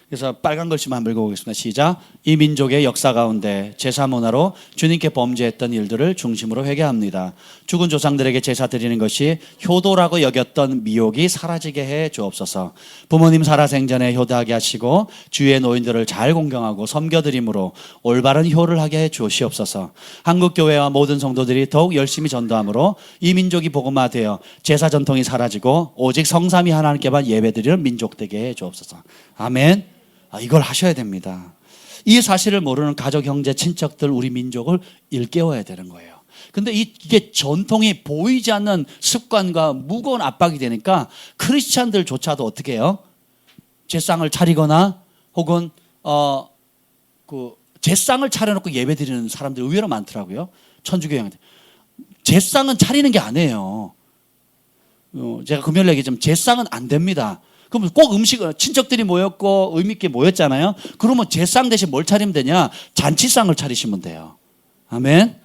그래서 빨간 글씨만 읽어보겠습니다. 시작. 이 민족의 역사 가운데 제사 문화로 주님께 범죄했던 일들을 중심으로 회개합니다. 죽은 조상들에게 제사 드리는 것이 효도라고 여겼던 미혹이 사라지게 해 주옵소서. 부모님 살아생전에 효도하게 하시고 주위의 노인들을 잘 공경하고 섬겨드림으로 올바른 효를 하게 해 주시옵소서. 한국교회와 모든 성도들이 더욱 열심히 전도함으로 이 민족이 복음화되어 제사 전통이 사라지고 오직 성삼위 하나님께만 예배드리는 민족 되게 해 주옵소서. 아멘. 이걸 하셔야 됩니다. 이 사실을 모르는 가족, 형제, 친척들, 우리 민족을 일깨워야 되는 거예요. 근데 이게 전통이 보이지 않는 습관과 무거운 압박이 되니까 크리스찬들조차도 어떻게 해요? 제상을 차리거나 혹은 제상을 차려놓고 예배드리는 사람들이 의외로 많더라고요. 천주교 형들. 제상은 차리는 게 아니에요. 제가 금요일 얘기했지만 제상은 안 됩니다. 그럼 꼭 친척들이 모였고 의미 있게 모였잖아요. 그러면 제상 대신 뭘 차리면 되냐? 잔치상을 차리시면 돼요. 아멘.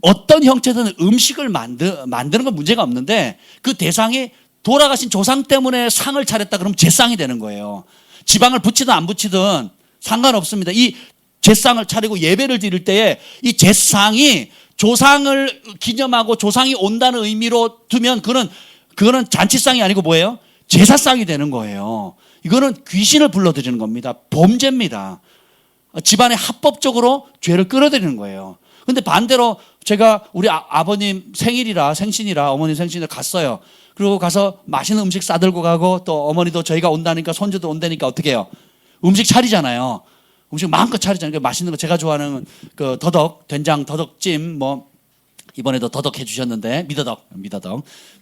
어떤 형체든 음식을 만드는 건 문제가 없는데 그 대상이 돌아가신 조상 때문에 상을 차렸다 그러면 제상이 되는 거예요. 지방을 붙이든 안 붙이든 상관없습니다. 이 제상을 차리고 예배를 드릴 때에 이 제상이 조상을 기념하고 조상이 온다는 의미로 두면 그거는 잔치상이 아니고 뭐예요? 제사상이 되는 거예요. 이거는 귀신을 불러들이는 겁니다. 범죄입니다. 집안에 합법적으로 죄를 끌어들이는 거예요. 근데 반대로 제가 우리 아버님 생신이라 어머님 생신에 갔어요. 그리고 가서 맛있는 음식 싸들고 가고 또 어머니도 저희가 온다니까 손주도 온다니까 어떻게 해요? 음식 차리잖아요. 음식 마음껏 차리잖아요. 맛있는 거 제가 좋아하는 그 된장 더덕찜 이번에도 더덕 해주셨는데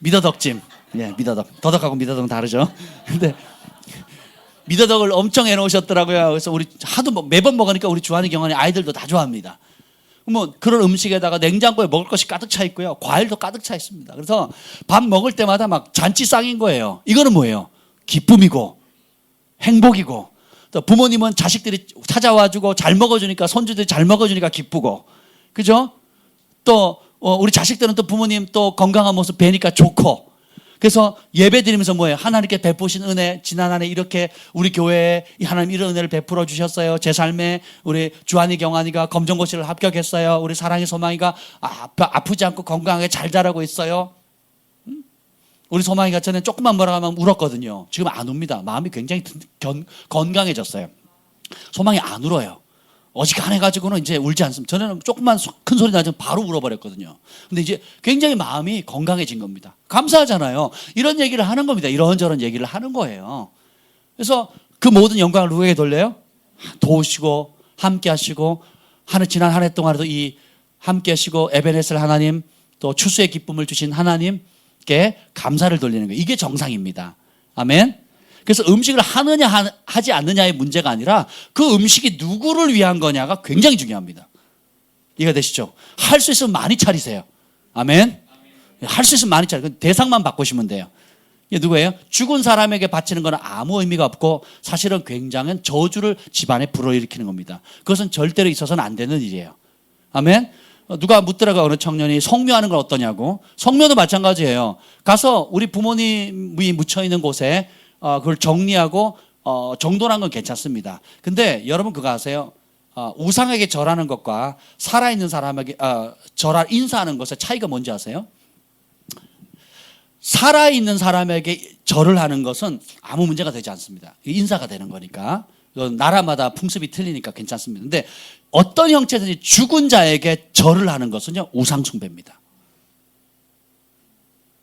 미더덕찜. 예, 미더덕. 더덕하고 미더덕은 다르죠. 근데 미더덕을 엄청 해놓으셨더라고요. 그래서 우리 매번 먹으니까 우리 주한이 경환이 아이들도 다 좋아합니다. 뭐 그런 음식에다가 냉장고에 먹을 것이 가득 차 있고요. 과일도 가득 차 있습니다. 그래서 밥 먹을 때마다 막 잔치상인 거예요. 이거는 뭐예요? 기쁨이고 행복이고 또 부모님은 자식들이 찾아와주고 잘 먹어주니까 손주들이 잘 먹어주니까 기쁘고 그죠? 또 우리 자식들은 또 부모님 또 건강한 모습 뵈니까 좋고 그래서 예배 드리면서 뭐예요? 하나님께 베푸신 은혜 지난 한 해 이렇게 우리 교회에 하나님 이런 은혜를 베풀어 주셨어요. 제 삶에 우리 주한이 경환이가 검정고시를 합격했어요. 우리 사랑의 소망이가 아프지 않고 건강하게 잘 자라고 있어요. 우리 소망이가 전에 조금만 뭐라 하면 울었거든요. 지금 안 웁니다. 마음이 굉장히 건강해졌어요. 소망이 안 울어요. 어지간해가지고는 이제 울지 않습니다. 전에는 조금만 큰 소리 나면 바로 울어버렸거든요. 근데 이제 굉장히 마음이 건강해진 겁니다. 감사하잖아요. 이런 얘기를 하는 겁니다. 이런저런 얘기를 하는 거예요. 그래서 그 모든 영광을 누구에게 돌려요? 도우시고 함께 하시고 지난 한 해 동안에도 이 함께 하시고 에베네셀 하나님 또 추수의 기쁨을 주신 하나님께 감사를 돌리는 거예요. 이게 정상입니다. 아멘. 그래서 음식을 하느냐 하지 않느냐의 문제가 아니라 그 음식이 누구를 위한 거냐가 굉장히 중요합니다. 이해가 되시죠? 할 수 있으면 많이 차리세요. 아멘. 할 수 있으면 많이 차리세요. 대상만 바꾸시면 돼요. 이게 누구예요? 죽은 사람에게 바치는 건 아무 의미가 없고 사실은 굉장한 저주를 집안에 불어일으키는 겁니다. 그것은 절대로 있어서는 안 되는 일이에요. 아멘? 누가 묻더라고요. 어느 청년이 성묘하는 건 어떠냐고. 성묘도 마찬가지예요. 가서 우리 부모님이 묻혀있는 곳에 그걸 정리하고 정돈한 건 괜찮습니다. 근데 여러분 그거 아세요? 우상에게 절하는 것과 살아있는 사람에게 인사하는 것의 차이가 뭔지 아세요? 살아있는 사람에게 절을 하는 것은 아무 문제가 되지 않습니다. 인사가 되는 거니까. 나라마다 풍습이 틀리니까 괜찮습니다. 근데 어떤 형체든지 죽은 자에게 절을 하는 것은요, 우상숭배입니다.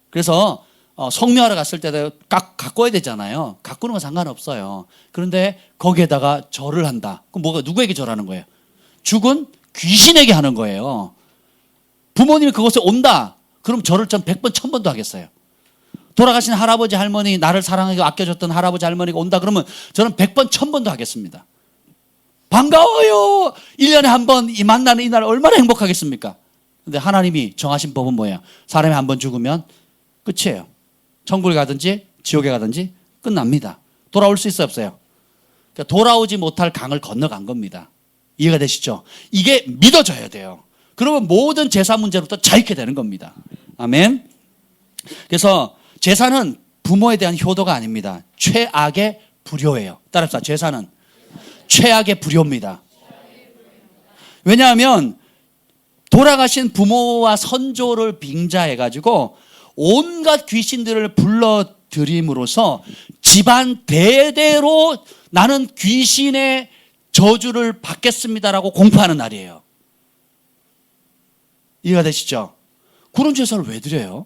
그래서 성묘하러 갔을 때도 가꿔야 되잖아요. 가꾸는 건 상관없어요. 그런데 거기에다가 절을 한다. 그럼 누구에게 절하는 거예요? 죽은 귀신에게 하는 거예요. 부모님이 그곳에 온다. 그럼 절을 전 100번, 1000번도 하겠어요. 돌아가신 할아버지, 할머니, 나를 사랑하고 아껴줬던 할아버지, 할머니가 온다 그러면 저는 100번, 1000번도 하겠습니다. 반가워요. 1년에 한 번 이 만나는 이날 얼마나 행복하겠습니까? 근데 하나님이 정하신 법은 뭐예요? 사람이 한 번 죽으면 끝이에요. 천국에 가든지 지옥에 가든지 끝납니다. 돌아올 수 있어요, 없어요? 그러니까 돌아오지 못할 강을 건너간 겁니다. 이해가 되시죠? 이게 믿어져야 돼요. 그러면 모든 제사 문제로부터 자유케 되는 겁니다. 아멘. 그래서 제사는 부모에 대한 효도가 아닙니다. 최악의 불효예요. 따라합시다. 제사는 최악의 불효입니다. 왜냐하면 돌아가신 부모와 선조를 빙자해가지고 온갖 귀신들을 불러들임으로써 집안 대대로 나는 귀신의 저주를 받겠습니다라고 공포하는 날이에요. 이해가 되시죠? 그런 제사를 왜 드려요?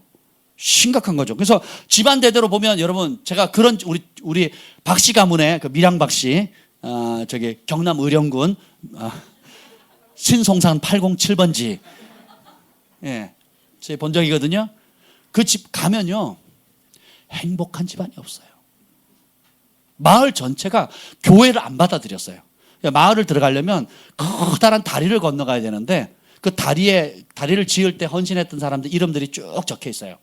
심각한 거죠. 그래서 집안 대대로 보면 여러분 제가 그런 우리 박씨 가문의 그 밀양 박씨 저기 경남 의령군 신송산 807번지 예, 제가 본 적이거든요. 그 집 가면요 행복한 집안이 없어요. 마을 전체가 교회를 안 받아들였어요. 마을을 들어가려면 커다란 다리를 건너가야 되는데 그 다리를 지을 때 헌신했던 사람들 이름들이 쭉 적혀 있어요.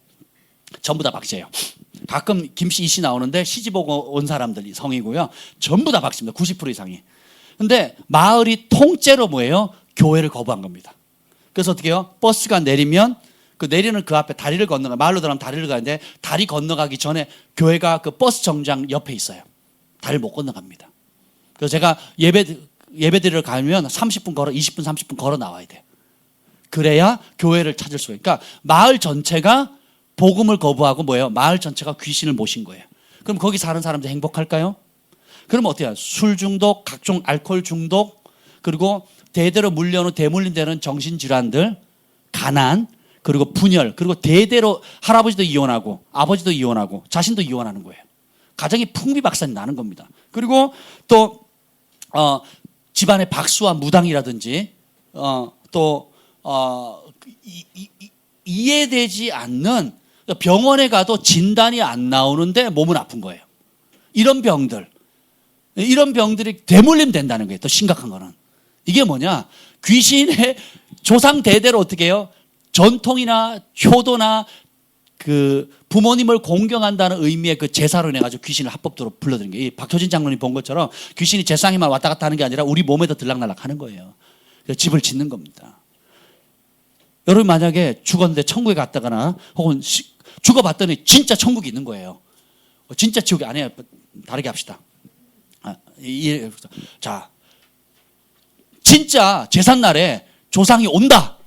전부 다 박씨예요. 가끔 김씨 이씨 나오는데 시집 오고 온 사람들이 성이고요. 전부 다 박씨입니다. 90% 이상이. 근데 마을이 통째로 뭐예요? 교회를 거부한 겁니다. 그래서 어떻게 해요? 버스가 내리면 내리는 그 앞에 다리를 건너가, 마을로 들어가면 다리를 가는데 다리 건너가기 전에 교회가 그 버스 정장 옆에 있어요. 다리를 못 건너갑니다. 그래서 제가 예배드리러 가면 30분 걸어, 20분, 30분 걸어 나와야 돼요. 그래야 교회를 찾을 수가 있어요. 그러니까 마을 전체가 복음을 거부하고 뭐예요? 마을 전체가 귀신을 모신 거예요. 그럼 거기 사는 사람들 행복할까요? 그럼 어떻게 해요? 술 중독, 각종 알코올 중독, 그리고 대대로 물려오는 대물림되는 정신질환들, 가난, 그리고 분열, 그리고 대대로 할아버지도 이혼하고 아버지도 이혼하고 자신도 이혼하는 거예요. 가정이 풍비박산이 나는 겁니다. 그리고 또 집안의 박수와 무당이라든지 이해되지 않는 병원에 가도 진단이 안 나오는데 몸은 아픈 거예요. 이런 병들이 대물림 된다는 거예요. 또 심각한 거는 이게 뭐냐? 귀신의 조상 대대로 어떻게 해요? 전통이나 효도나 그 부모님을 공경한다는 의미의 그 제사로 인해 가지고 귀신을 합법적으로 불러들인 게, 박효진 장로님 본 것처럼 귀신이 제상에만 왔다 갔다 하는 게 아니라 우리 몸에도 들락날락 하는 거예요. 그래서 집을 짓는 겁니다. 여러분 만약에 죽었는데 천국에 갔다거나 혹은 죽어봤더니 진짜 천국이 있는 거예요. 진짜 지옥이 아니에요. 다르게 합시다. 자, 진짜 제삿날에 조상이 온다.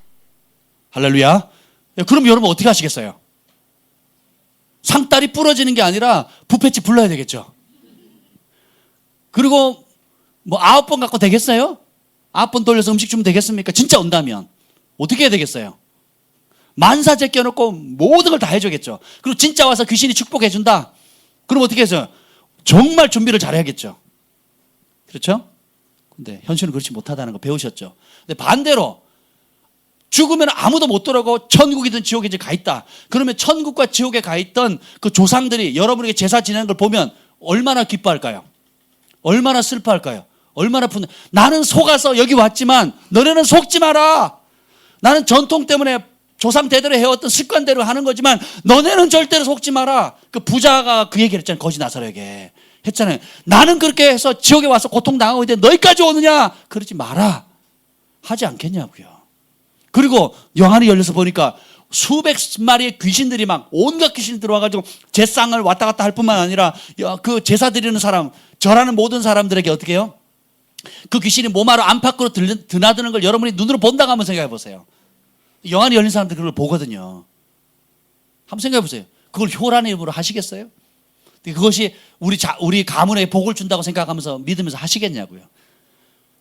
할렐루야. 그럼 여러분 어떻게 하시겠어요? 상다리 부러지는 게 아니라 부패집 불러야 되겠죠. 그리고 뭐 9번 갖고 되겠어요? 9번 돌려서 음식 주면 되겠습니까? 진짜 온다면 어떻게 해야 되겠어요? 만사 제껴놓고 모든 걸 다 해줘야겠죠. 그리고 진짜 와서 귀신이 축복해준다. 그럼 어떻게 해서 정말 준비를 잘해야겠죠. 그렇죠? 근데 현실은 그렇지 못하다는 거 배우셨죠. 근데 반대로 죽으면 아무도 못 돌아오고 천국이든 지옥이든 가 있다. 그러면 천국과 지옥에 가 있던 그 조상들이 여러분에게 제사 지내는 걸 보면 얼마나 기뻐할까요? 얼마나 슬퍼할까요? 얼마나 나는 속아서 여기 왔지만 너네는 속지 마라. 나는 전통 때문에 조상 대대로 해왔던 습관대로 하는 거지만 너네는 절대로 속지 마라. 그 부자가 그 얘기를 했잖아요. 거지 나사로에게 했잖아요. 나는 그렇게 해서 지옥에 와서 고통당하고 있는데 너희까지 오느냐? 그러지 마라. 하지 않겠냐고요. 그리고 영안이 열려서 보니까 수백 마리의 귀신들이 막 온갖 귀신이 들어와가지고 제상을 왔다 갔다 할 뿐만 아니라 그 제사 드리는 사람, 절하는 모든 사람들에게 어떻게 해요? 그 귀신이 몸 안으로 안팎으로 드나드는 걸 여러분이 눈으로 본다고 한번 생각해 보세요. 영안이 열린 사람들 그걸 보거든요. 한번 생각해 보세요. 그걸 효라는 이름으로 하시겠어요? 그것이 우리 가문에 복을 준다고 생각하면서 믿으면서 하시겠냐고요.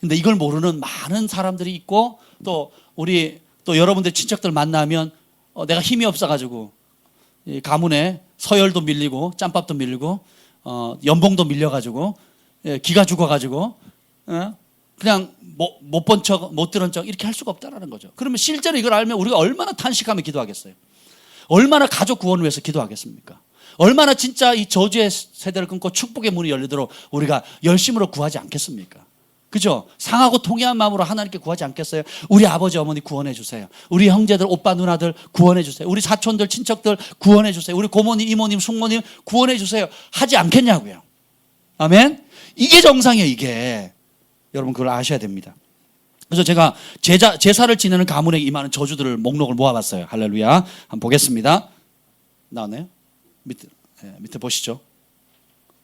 근데 이걸 모르는 많은 사람들이 있고 또 여러분들 친척들 만나면 내가 힘이 없어가지고 이 가문에 서열도 밀리고 짬밥도 밀리고 연봉도 밀려가지고 기가 죽어가지고 그냥 못 본 척, 못 들은 척 이렇게 할 수가 없다라는 거죠. 그러면 실제로 이걸 알면 우리가 얼마나 탄식하며 기도하겠어요? 얼마나 가족 구원을 위해서 기도하겠습니까? 얼마나 진짜 이 저주의 세대를 끊고 축복의 문이 열리도록 우리가 열심으로 구하지 않겠습니까? 그죠? 상하고 통해한 마음으로 하나님께 구하지 않겠어요? 우리 아버지 어머니 구원해 주세요. 우리 형제들 오빠 누나들 구원해 주세요. 우리 사촌들 친척들 구원해 주세요. 우리 고모님 이모님 숙모님 구원해 주세요. 하지 않겠냐고요. 아멘. 이게 정상이에요. 이게 여러분 그걸 아셔야 됩니다. 그래서 제가 제사를 지내는 가문에 임하는 저주들을 목록을 모아봤어요. 할렐루야. 한번 보겠습니다. 나오네요. 밑에 보시죠.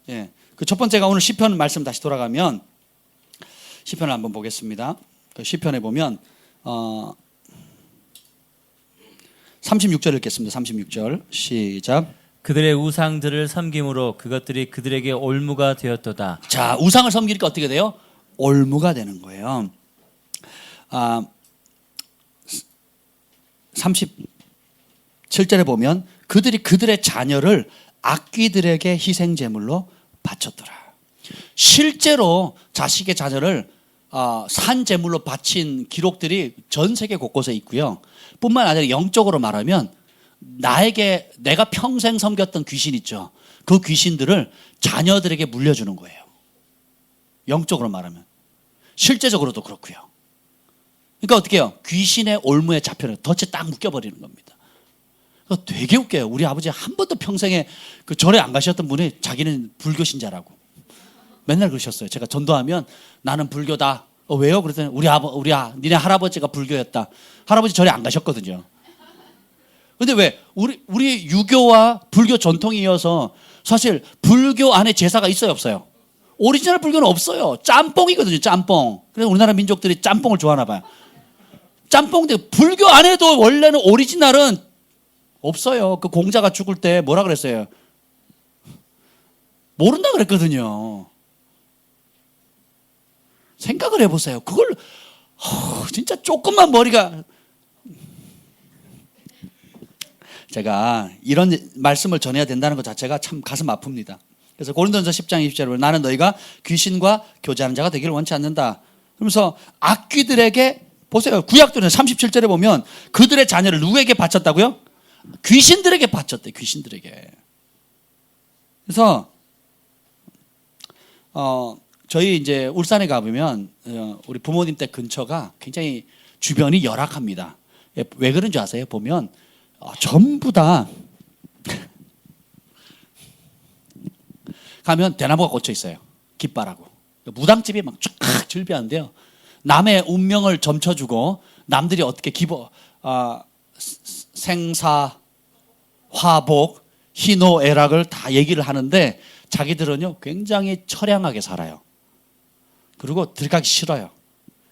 예. 그 첫 번째가 오늘 시편 말씀 다시 돌아가면 시편을 한번 보겠습니다. 그 시편에 보면 36절 읽겠습니다. 36절 시작. 그들의 우상들을 섬김으로 그것들이 그들에게 올무가 되었도다. 자, 우상을 섬기니까 어떻게 돼요? 올무가 되는 거예요. 37절에 보면 그들이 그들의 자녀를 악귀들에게 희생제물로 바쳤더라. 실제로 자식의 자녀를 산제물로 바친 기록들이 전 세계 곳곳에 있고요. 뿐만 아니라 영적으로 말하면 내가 평생 섬겼던 귀신 있죠. 그 귀신들을 자녀들에게 물려주는 거예요. 영적으로 말하면. 실제적으로도 그렇고요. 그러니까 어떻게 해요? 귀신의 올무에 잡혀는 덫에 딱 묶여버리는 겁니다. 되게 웃겨요. 우리 아버지 한 번도 평생에 그 절에 안 가셨던 분이 자기는 불교 신자라고 맨날 그러셨어요. 제가 전도하면 나는 불교다. 왜요? 그랬더니 니네 할아버지가 불교였다. 할아버지 절에 안 가셨거든요. 근데 왜? 우리 유교와 불교 전통이 이어서 사실 불교 안에 제사가 있어요, 없어요? 오리지널 불교는 없어요. 짬뽕이거든요, 짬뽕. 그래서 우리나라 민족들이 짬뽕을 좋아하나 봐요. 짬뽕인데 불교 안에도 원래는 오리지널은 없어요. 그 공자가 죽을 때 뭐라 그랬어요? 모른다 그랬거든요. 생각을 해보세요. 그걸 진짜 조금만 머리가 제가 이런 말씀을 전해야 된다는 것 자체가 참 가슴 아픕니다. 그래서 고린도전서 10장 20절에 나는 너희가 귀신과 교제하는 자가 되기를 원치 않는다. 그러면서 악귀들에게 보세요. 구약도는 37절에 보면 그들의 자녀를 누구에게 바쳤다고요? 귀신들에게 바쳤대. 귀신들에게. 그래서 저희 이제 울산에 가보면 우리 부모님 댁 근처가 굉장히 주변이 열악합니다. 왜 그런지 아세요? 보면 전부 다 가면 대나무가 꽂혀 있어요. 깃발하고. 무당집이 막 쫙 즐비하는데요. 남의 운명을 점쳐주고 남들이 어떻게 생사, 화복, 희노애락을 다 얘기를 하는데 자기들은요 굉장히 처량하게 살아요. 그리고 들어가기 싫어요.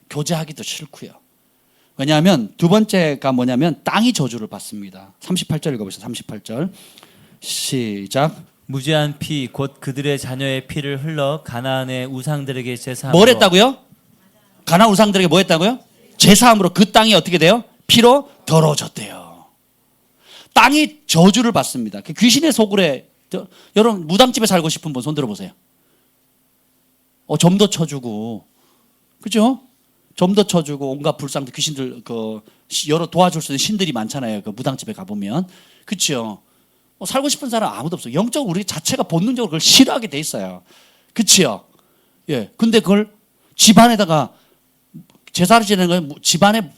교제하기도 싫고요. 왜냐하면 두 번째가 뭐냐면 땅이 저주를 받습니다. 38절 읽어보세요. 38절 시작. 무지한 피 곧 그들의 자녀의 피를 흘러 가나안의 우상들에게 제사함으로. 뭘 했다고요? 가나안 우상들에게 뭐 했다고요? 제사함으로 그 땅이 어떻게 돼요? 피로 더러워졌대요. 땅이 저주를 받습니다. 귀신의 소굴에 여러분 무당집에 살고 싶은 분 손 들어보세요. 점도 쳐주고 그죠? 점도 쳐주고 온갖 불상들 귀신들 여러 도와줄 수 있는 신들이 많잖아요. 그 무당집에 가보면 그렇죠. 살고 싶은 사람 아무도 없어요. 영적으로 우리 자체가 본능적으로 그걸 싫어하게 돼 있어요. 그렇죠? 예. 근데 그걸 집안에다가 제사를 지내는 건 집안에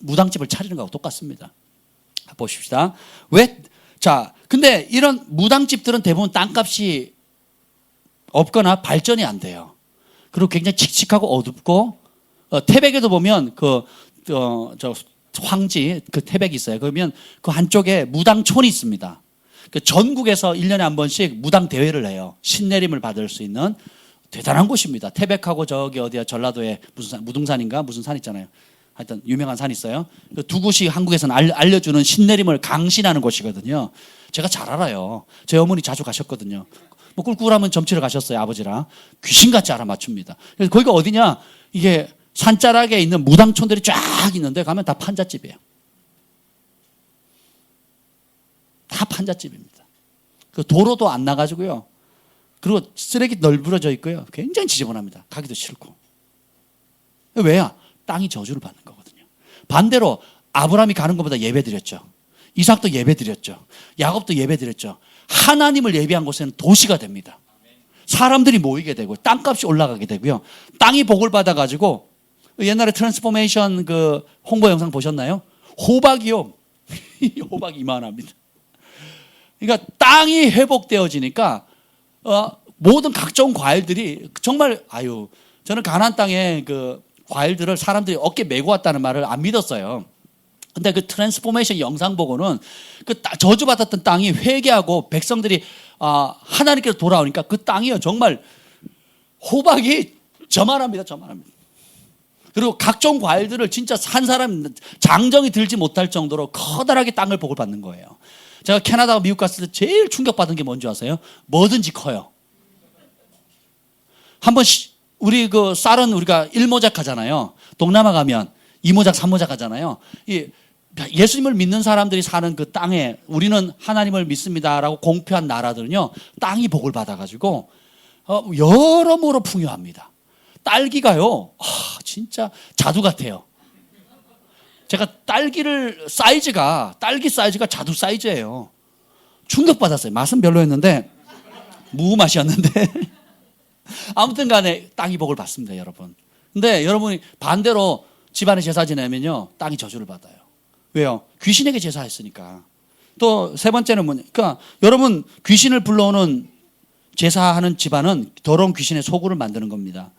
무당집을 차리는 거하고 똑같습니다. 보십시다. 왜? 자, 근데 이런 무당집들은 대부분 땅값이 없거나 발전이 안 돼요. 그리고 굉장히 칙칙하고 어둡고, 태백에도 보면 저 황지, 그 태백이 있어요. 그러면 그 한쪽에 무당촌이 있습니다. 그 전국에서 1년에 한 번씩 무당 대회를 해요. 신내림을 받을 수 있는 대단한 곳입니다. 태백하고 저기 어디야, 전라도에 무슨 산, 무등산인가? 무슨 산 있잖아요. 하여튼 유명한 산 있어요. 그 두 곳이 한국에서는 알려주는 신내림을 강신하는 곳이거든요. 제가 잘 알아요. 제 어머니 자주 가셨거든요. 뭐 꿀꿀하면 점치러 가셨어요, 아버지랑. 귀신같이 알아맞춥니다. 그래서 거기가 어디냐? 이게 산자락에 있는 무당촌들이 쫙 있는데 가면 다 판잣집이에요. 다 판잣집입니다. 그 도로도 안 나가지고요. 그리고 쓰레기 널브러져 있고요. 굉장히 지저분합니다. 가기도 싫고. 왜야? 땅이 저주를 받는 거거든요. 반대로 아브라함이 가는 것보다 예배 드렸죠. 이삭도 예배 드렸죠. 야곱도 예배 드렸죠. 하나님을 예배한 곳에는 도시가 됩니다. 사람들이 모이게 되고 땅값이 올라가게 되고요. 땅이 복을 받아가지고 옛날에 트랜스포메이션 그 홍보 영상 보셨나요? 호박이요. 호박이 이만합니다. 그러니까 땅이 회복되어지니까 모든 각종 과일들이 정말 저는 가나안 땅에 그 과일들을 사람들이 어깨 메고 왔다는 말을 안 믿었어요. 근데 그 트랜스포메이션 영상 보고는 그 저주받았던 땅이 회개하고 백성들이 하나님께로 돌아오니까 그 땅이요 정말 호박이 저만합니다. 저만합니다. 그리고 각종 과일들을 진짜 한 사람 장정이 들지 못할 정도로 커다랗게 땅을 복을 받는 거예요. 제가 캐나다와 미국 갔을 때 제일 충격받은 게 뭔지 아세요? 뭐든지 커요. 한번 우리 그 쌀은 우리가 1모작 하잖아요. 동남아 가면 2모작, 3모작 하잖아요. 예수님을 믿는 사람들이 사는 그 땅에 우리는 하나님을 믿습니다라고 공표한 나라들은요. 땅이 복을 받아가지고 여러모로 풍요합니다. 딸기가요. 진짜 자두 같아요. 제가 딸기 사이즈가 자두 사이즈예요. 충격받았어요. 맛은 별로였는데 무 맛이었는데 아무튼 간에 땅이 복을 받습니다, 여러분. 근데 여러분이 반대로 집안에 제사 지내면요. 땅이 저주를 받아요. 왜요? 귀신에게 제사했으니까. 또 세 번째는 그러니까 여러분 귀신을 불러오는 제사하는 집안은 더러운 귀신의 소굴을 만드는 겁니다.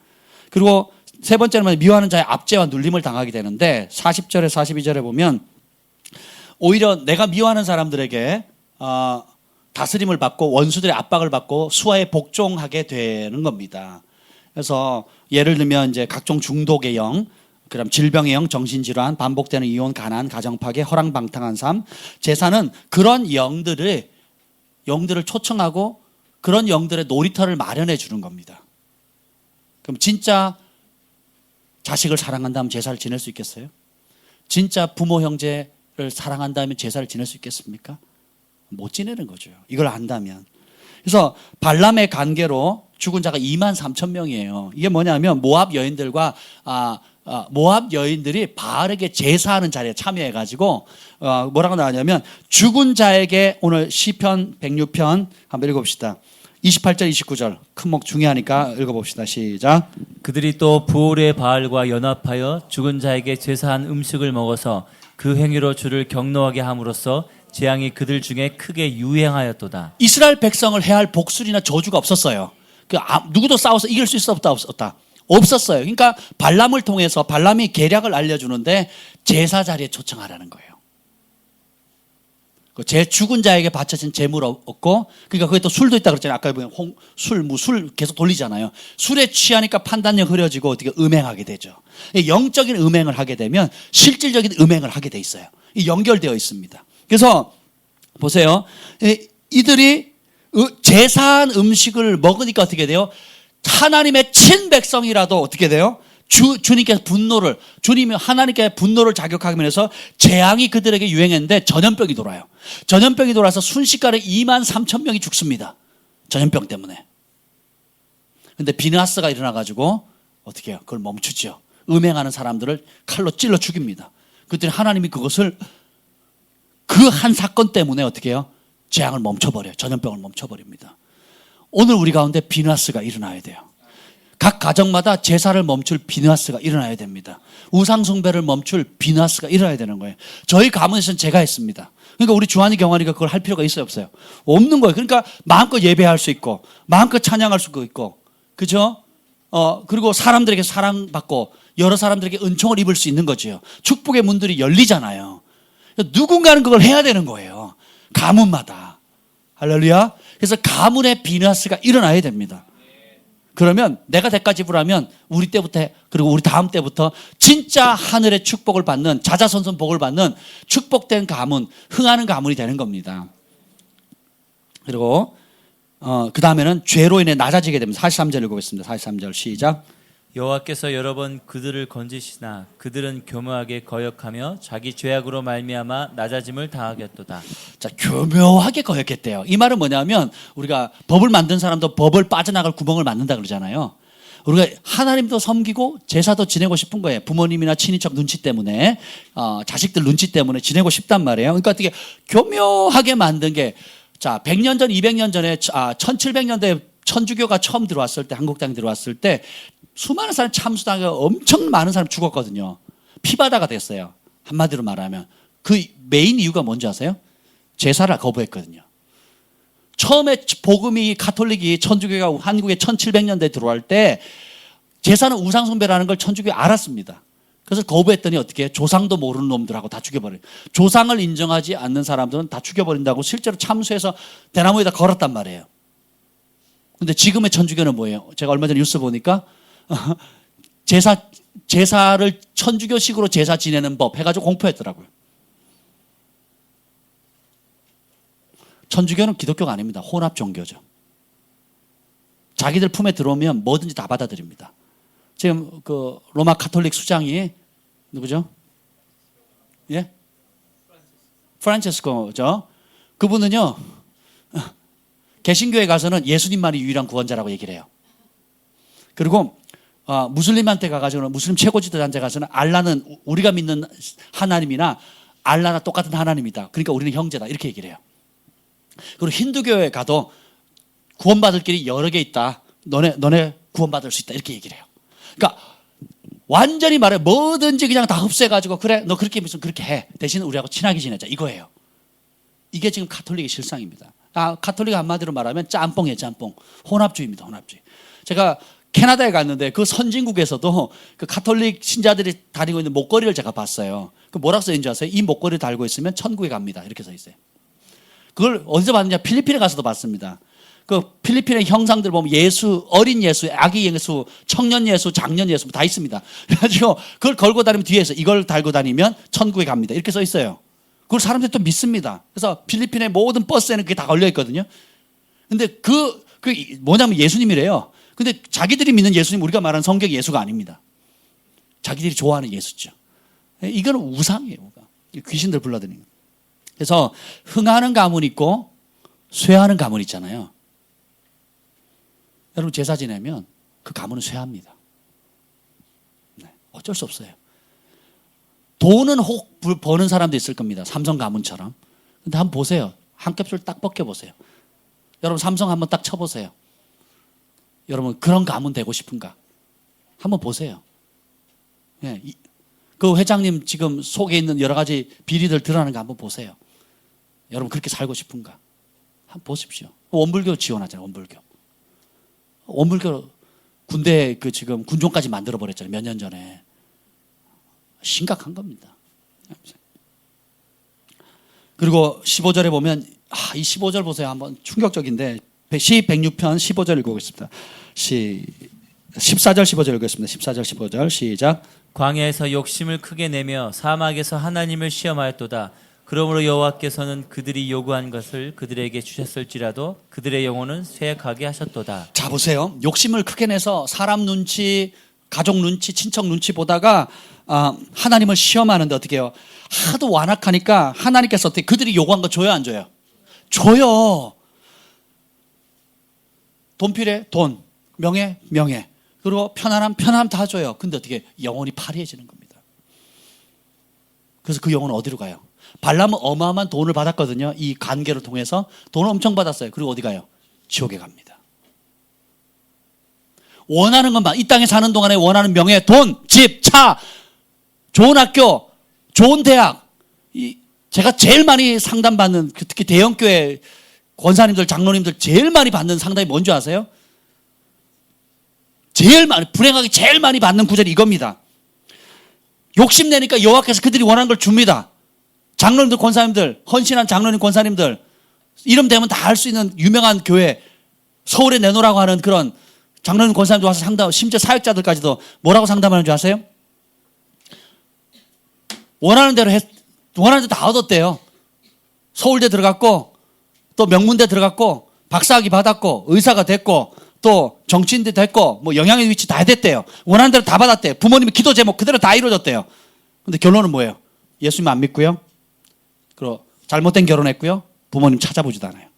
그리고 세 번째는 미워하는 자의 압제와 눌림을 당하게 되는데 40절에 42절에 보면 오히려 내가 미워하는 사람들에게 다스림을 받고 원수들의 압박을 받고 수하에 복종하게 되는 겁니다. 그래서 예를 들면 이제 각종 중독의 영, 그럼 질병의 영, 정신질환, 반복되는 이혼, 가난, 가정파괴, 허랑방탕한 삶. 제사는 그런 영들을 초청하고 그런 영들의 놀이터를 마련해 주는 겁니다. 그럼 진짜 자식을 사랑한다면 제사를 지낼 수 있겠어요? 진짜 부모 형제를 사랑한다면 제사를 지낼 수 있겠습니까? 못 지내는 거죠. 이걸 안다면. 그래서 발람의 관계로 죽은 자가 23,000명이에요. 이게 뭐냐면 모압 여인들과 모압 여인들이 바알에게 제사하는 자리에 참여해가지고 뭐라고 나왔냐면 죽은 자에게 오늘 시편 106편 한번 읽어봅시다. 28절 29절 큰 목 중요하니까 읽어봅시다. 시작. 그들이 또 부올의 바알과 연합하여 죽은 자에게 제사한 음식을 먹어서 그 행위로 주를 경노하게 함으로써 재앙이 그들 중에 크게 유행하였도다. 이스라엘 백성을 해할 복술이나 저주가 없었어요. 누구도 싸워서 이길 수 있었다 없었다. 없었어요. 그러니까 발람을 통해서 발람이 계략을 알려주는데 제사 자리에 초청하라는 거예요. 제 죽은 자에게 바쳐진 재물 없고, 그러니까 거기 또 술도 있다 그랬잖아요. 아까 보면 술 계속 돌리잖아요. 술에 취하니까 판단력 흐려지고 어떻게 음행하게 되죠. 영적인 음행을 하게 되면 실질적인 음행을 하게 돼 있어요. 연결되어 있습니다. 그래서 보세요. 이들이 제사한 음식을 먹으니까 어떻게 돼요? 하나님의 친백성이라도 어떻게 돼요? 주님께서 주님이 하나님께 분노를 자극하면서 재앙이 그들에게 유행했는데 전염병이 돌아요. 전염병이 돌아서 순식간에 23,000명이 죽습니다. 전염병 때문에. 근데 비나스가 일어나가지고 어떻게 해요? 그걸 멈추죠. 음행하는 사람들을 칼로 찔러 죽입니다. 그랬더니 하나님이 그것을 그 한 사건 때문에 어떻게 해요? 재앙을 멈춰버려요. 전염병을 멈춰버립니다. 오늘 우리 가운데 비나스가 일어나야 돼요. 각 가정마다 제사를 멈출 비누아스가 일어나야 됩니다. 우상 숭배를 멈출 비누아스가 일어나야 되는 거예요. 저희 가문에서는 제가 했습니다. 그러니까 우리 주한이 경환이가 그걸 할 필요가 있어요, 없어요? 없는 거예요. 그러니까 마음껏 예배할 수 있고 마음껏 찬양할 수 있고, 그죠? 그리고 사람들에게 사랑받고 여러 사람들에게 은총을 입을 수 있는 거죠. 축복의 문들이 열리잖아요. 누군가는 그걸 해야 되는 거예요. 가문마다. 할렐루야. 그래서 가문의 비누아스가 일어나야 됩니다. 그러면 내가 대가지불하면 우리 때부터, 그리고 우리 다음 때부터 진짜 하늘의 축복을 받는, 자자손손 복을 받는 축복된 가문, 흥하는 가문이 되는 겁니다. 그리고 그 다음에는 죄로 인해 낮아지게 됩니다. 43절 읽어보겠습니다. 43절 시작. 여호와께서 여러 번 그들을 건지시나 그들은 교묘하게 거역하며 자기 죄악으로 말미암아 낮아짐을 당하겠도다. 자, 교묘하게 거역했대요. 이 말은 뭐냐면 우리가 법을 만든 사람도 법을 빠져나갈 구멍을 만든다 그러잖아요. 우리가 하나님도 섬기고 제사도 지내고 싶은 거예요. 부모님이나 친인척 눈치 때문에, 자식들 눈치 때문에 지내고 싶단 말이에요. 그러니까 어떻게 교묘하게 만든 게, 자, 100년 전, 200년 전에 1700년대에 천주교가 처음 들어왔을 때, 한국 땅에 들어왔을 때 수많은 사람 참수당하고 엄청 많은 사람 죽었거든요. 피바다가 됐어요. 한마디로 말하면. 그 메인 이유가 뭔지 아세요? 제사를 거부했거든요. 처음에 복음이, 가톨릭이, 천주교가 한국에 1700년대에 들어올 때 제사는 우상숭배라는 걸 천주교가 알았습니다. 그래서 거부했더니 어떻게 해요? 조상도 모르는 놈들하고 다 죽여버려요. 조상을 인정하지 않는 사람들은 다 죽여버린다고 실제로 참수해서 대나무에다 걸었단 말이에요. 근데 지금의 천주교는 뭐예요? 제가 얼마 전에 뉴스 보니까 제사를 천주교식으로 제사 지내는 법 해가지고 공포했더라고요. 천주교는 기독교가 아닙니다. 혼합 종교죠. 자기들 품에 들어오면 뭐든지 다 받아들입니다. 지금 그 로마 가톨릭 수장이 누구죠? 예? 프란체스코죠. 그분은요, 개신교에 가서는 예수님만이 유일한 구원자라고 얘기를 해요. 그리고 무슬림한테 가가지고는, 무슬림 최고 지도자한테 가서는 알라는 우리가 믿는 하나님이나 알라나 똑같은 하나님이다. 그러니까 우리는 형제다. 이렇게 얘기를 해요. 그리고 힌두교에 가도 구원받을 길이 여러 개 있다. 너네 구원받을 수 있다. 이렇게 얘기를 해요. 그러니까 완전히 말해 뭐든지 그냥 다 흡수해가지고 그래 너 그렇게 믿으면 그렇게 해. 대신 우리하고 친하게 지내자. 이거예요. 이게 지금 가톨릭의 실상입니다. 가톨릭 한마디로 말하면 짬뽕이에요. 짬뽕. 혼합주의입니다. 혼합주의. 제가 캐나다에 갔는데 그 선진국에서도 그 가톨릭 신자들이 다니고 있는 목걸이를 제가 봤어요. 그 뭐라고 써 있는지 아세요? 이 목걸이를 달고 있으면 천국에 갑니다. 이렇게 써 있어요. 그걸 어디서 봤느냐? 필리핀에 가서도 봤습니다. 그 필리핀의 형상들 보면 예수, 어린 예수, 아기 예수, 청년 예수, 장년 예수 다 있습니다. 그래가지고 그걸 걸고 다니면 뒤에서 이걸 달고 다니면 천국에 갑니다. 이렇게 써 있어요. 그걸 사람들이 또 믿습니다. 그래서 필리핀의 모든 버스에는 그게 다 걸려 있거든요. 근데 그 뭐냐면 예수님이래요. 근데 자기들이 믿는 예수님, 우리가 말하는 성경 예수가 아닙니다. 자기들이 좋아하는 예수죠. 이거는 우상이에요. 귀신들 불러들이는. 그래서 흥하는 가문 있고 쇠하는 가문 있잖아요. 여러분 제사 지내면 그 가문은 쇠합니다. 네, 어쩔 수 없어요. 돈은 혹 버는 사람도 있을 겁니다. 삼성 가문처럼. 근데 한번 보세요. 한 캡슐 딱 벗겨보세요. 여러분 삼성 한번 딱 쳐보세요. 여러분 그런 가문 되고 싶은가? 한번 보세요. 네, 그 회장님 지금 속에 있는 여러 가지 비리들 드러나는 거 한번 보세요. 여러분 그렇게 살고 싶은가? 한번 보십시오. 원불교 지원하잖아요. 원불교 군대 지금 군종까지 만들어 버렸잖아요. 몇 년 전에. 심각한 겁니다. 그리고 15절에 보면 이 15절 보세요. 한번 충격적인데 시 106편 15절 읽어보겠습니다. 14절 15절 읽겠습니다. 14절 15절 시작. 광야에서 욕심을 크게 내며 사막에서 하나님을 시험하였도다. 그러므로 여호와께서는 그들이 요구한 것을 그들에게 주셨을지라도 그들의 영혼은 쇠약하게 하셨도다. 자 보세요. 욕심을 크게 내서 사람 눈치, 가족 눈치, 친척 눈치 보다가 하나님을 시험하는데 어떻게 해요? 하도 완악하니까 하나님께서 어떻게 그들이 요구한 거 줘요 안 줘요? 줘요. 돈 필요해? 돈. 명예? 명예. 그리고 편안함 다 줘요. 근데 어떻게 영혼이 파리해지는 겁니다. 그래서 그 영혼은 어디로 가요? 발람은 어마어마한 돈을 받았거든요. 이 관계를 통해서 돈을 엄청 받았어요. 그리고 어디 가요? 지옥에 갑니다. 원하는 것만, 이 땅에 사는 동안에 원하는 명예, 돈, 집, 차, 좋은 학교, 좋은 대학. 제가 제일 많이 상담받는, 특히 대형교회 권사님들, 장로님들 제일 많이 받는 상담이 뭔지 아세요? 제일 많이, 불행하게 제일 많이 받는 구절이 이겁니다. 욕심내니까 여호와께서 그들이 원하는 걸 줍니다. 장로님들, 권사님들, 헌신한 장로님, 권사님들, 이름 대면 다 할 수 있는 유명한 교회, 서울에 내놓으라고 하는 그런 장로님, 권사님들 와서 상담, 심지어 사역자들까지도 뭐라고 상담하는 줄 아세요? 원하는 대로 원하는 대로 다 얻었대요. 서울대 들어갔고, 또 명문대 들어갔고, 박사학위 받았고, 의사가 됐고, 또 정치인도 됐고, 뭐 영향의 위치 다 됐대요. 원하는 대로 다 받았대요. 부모님의 기도 제목 그대로 다 이루어졌대요. 근데 결론은 뭐예요? 예수님 안 믿고요. 그리고 잘못된 결혼했고요. 부모님 찾아보지도 않아요.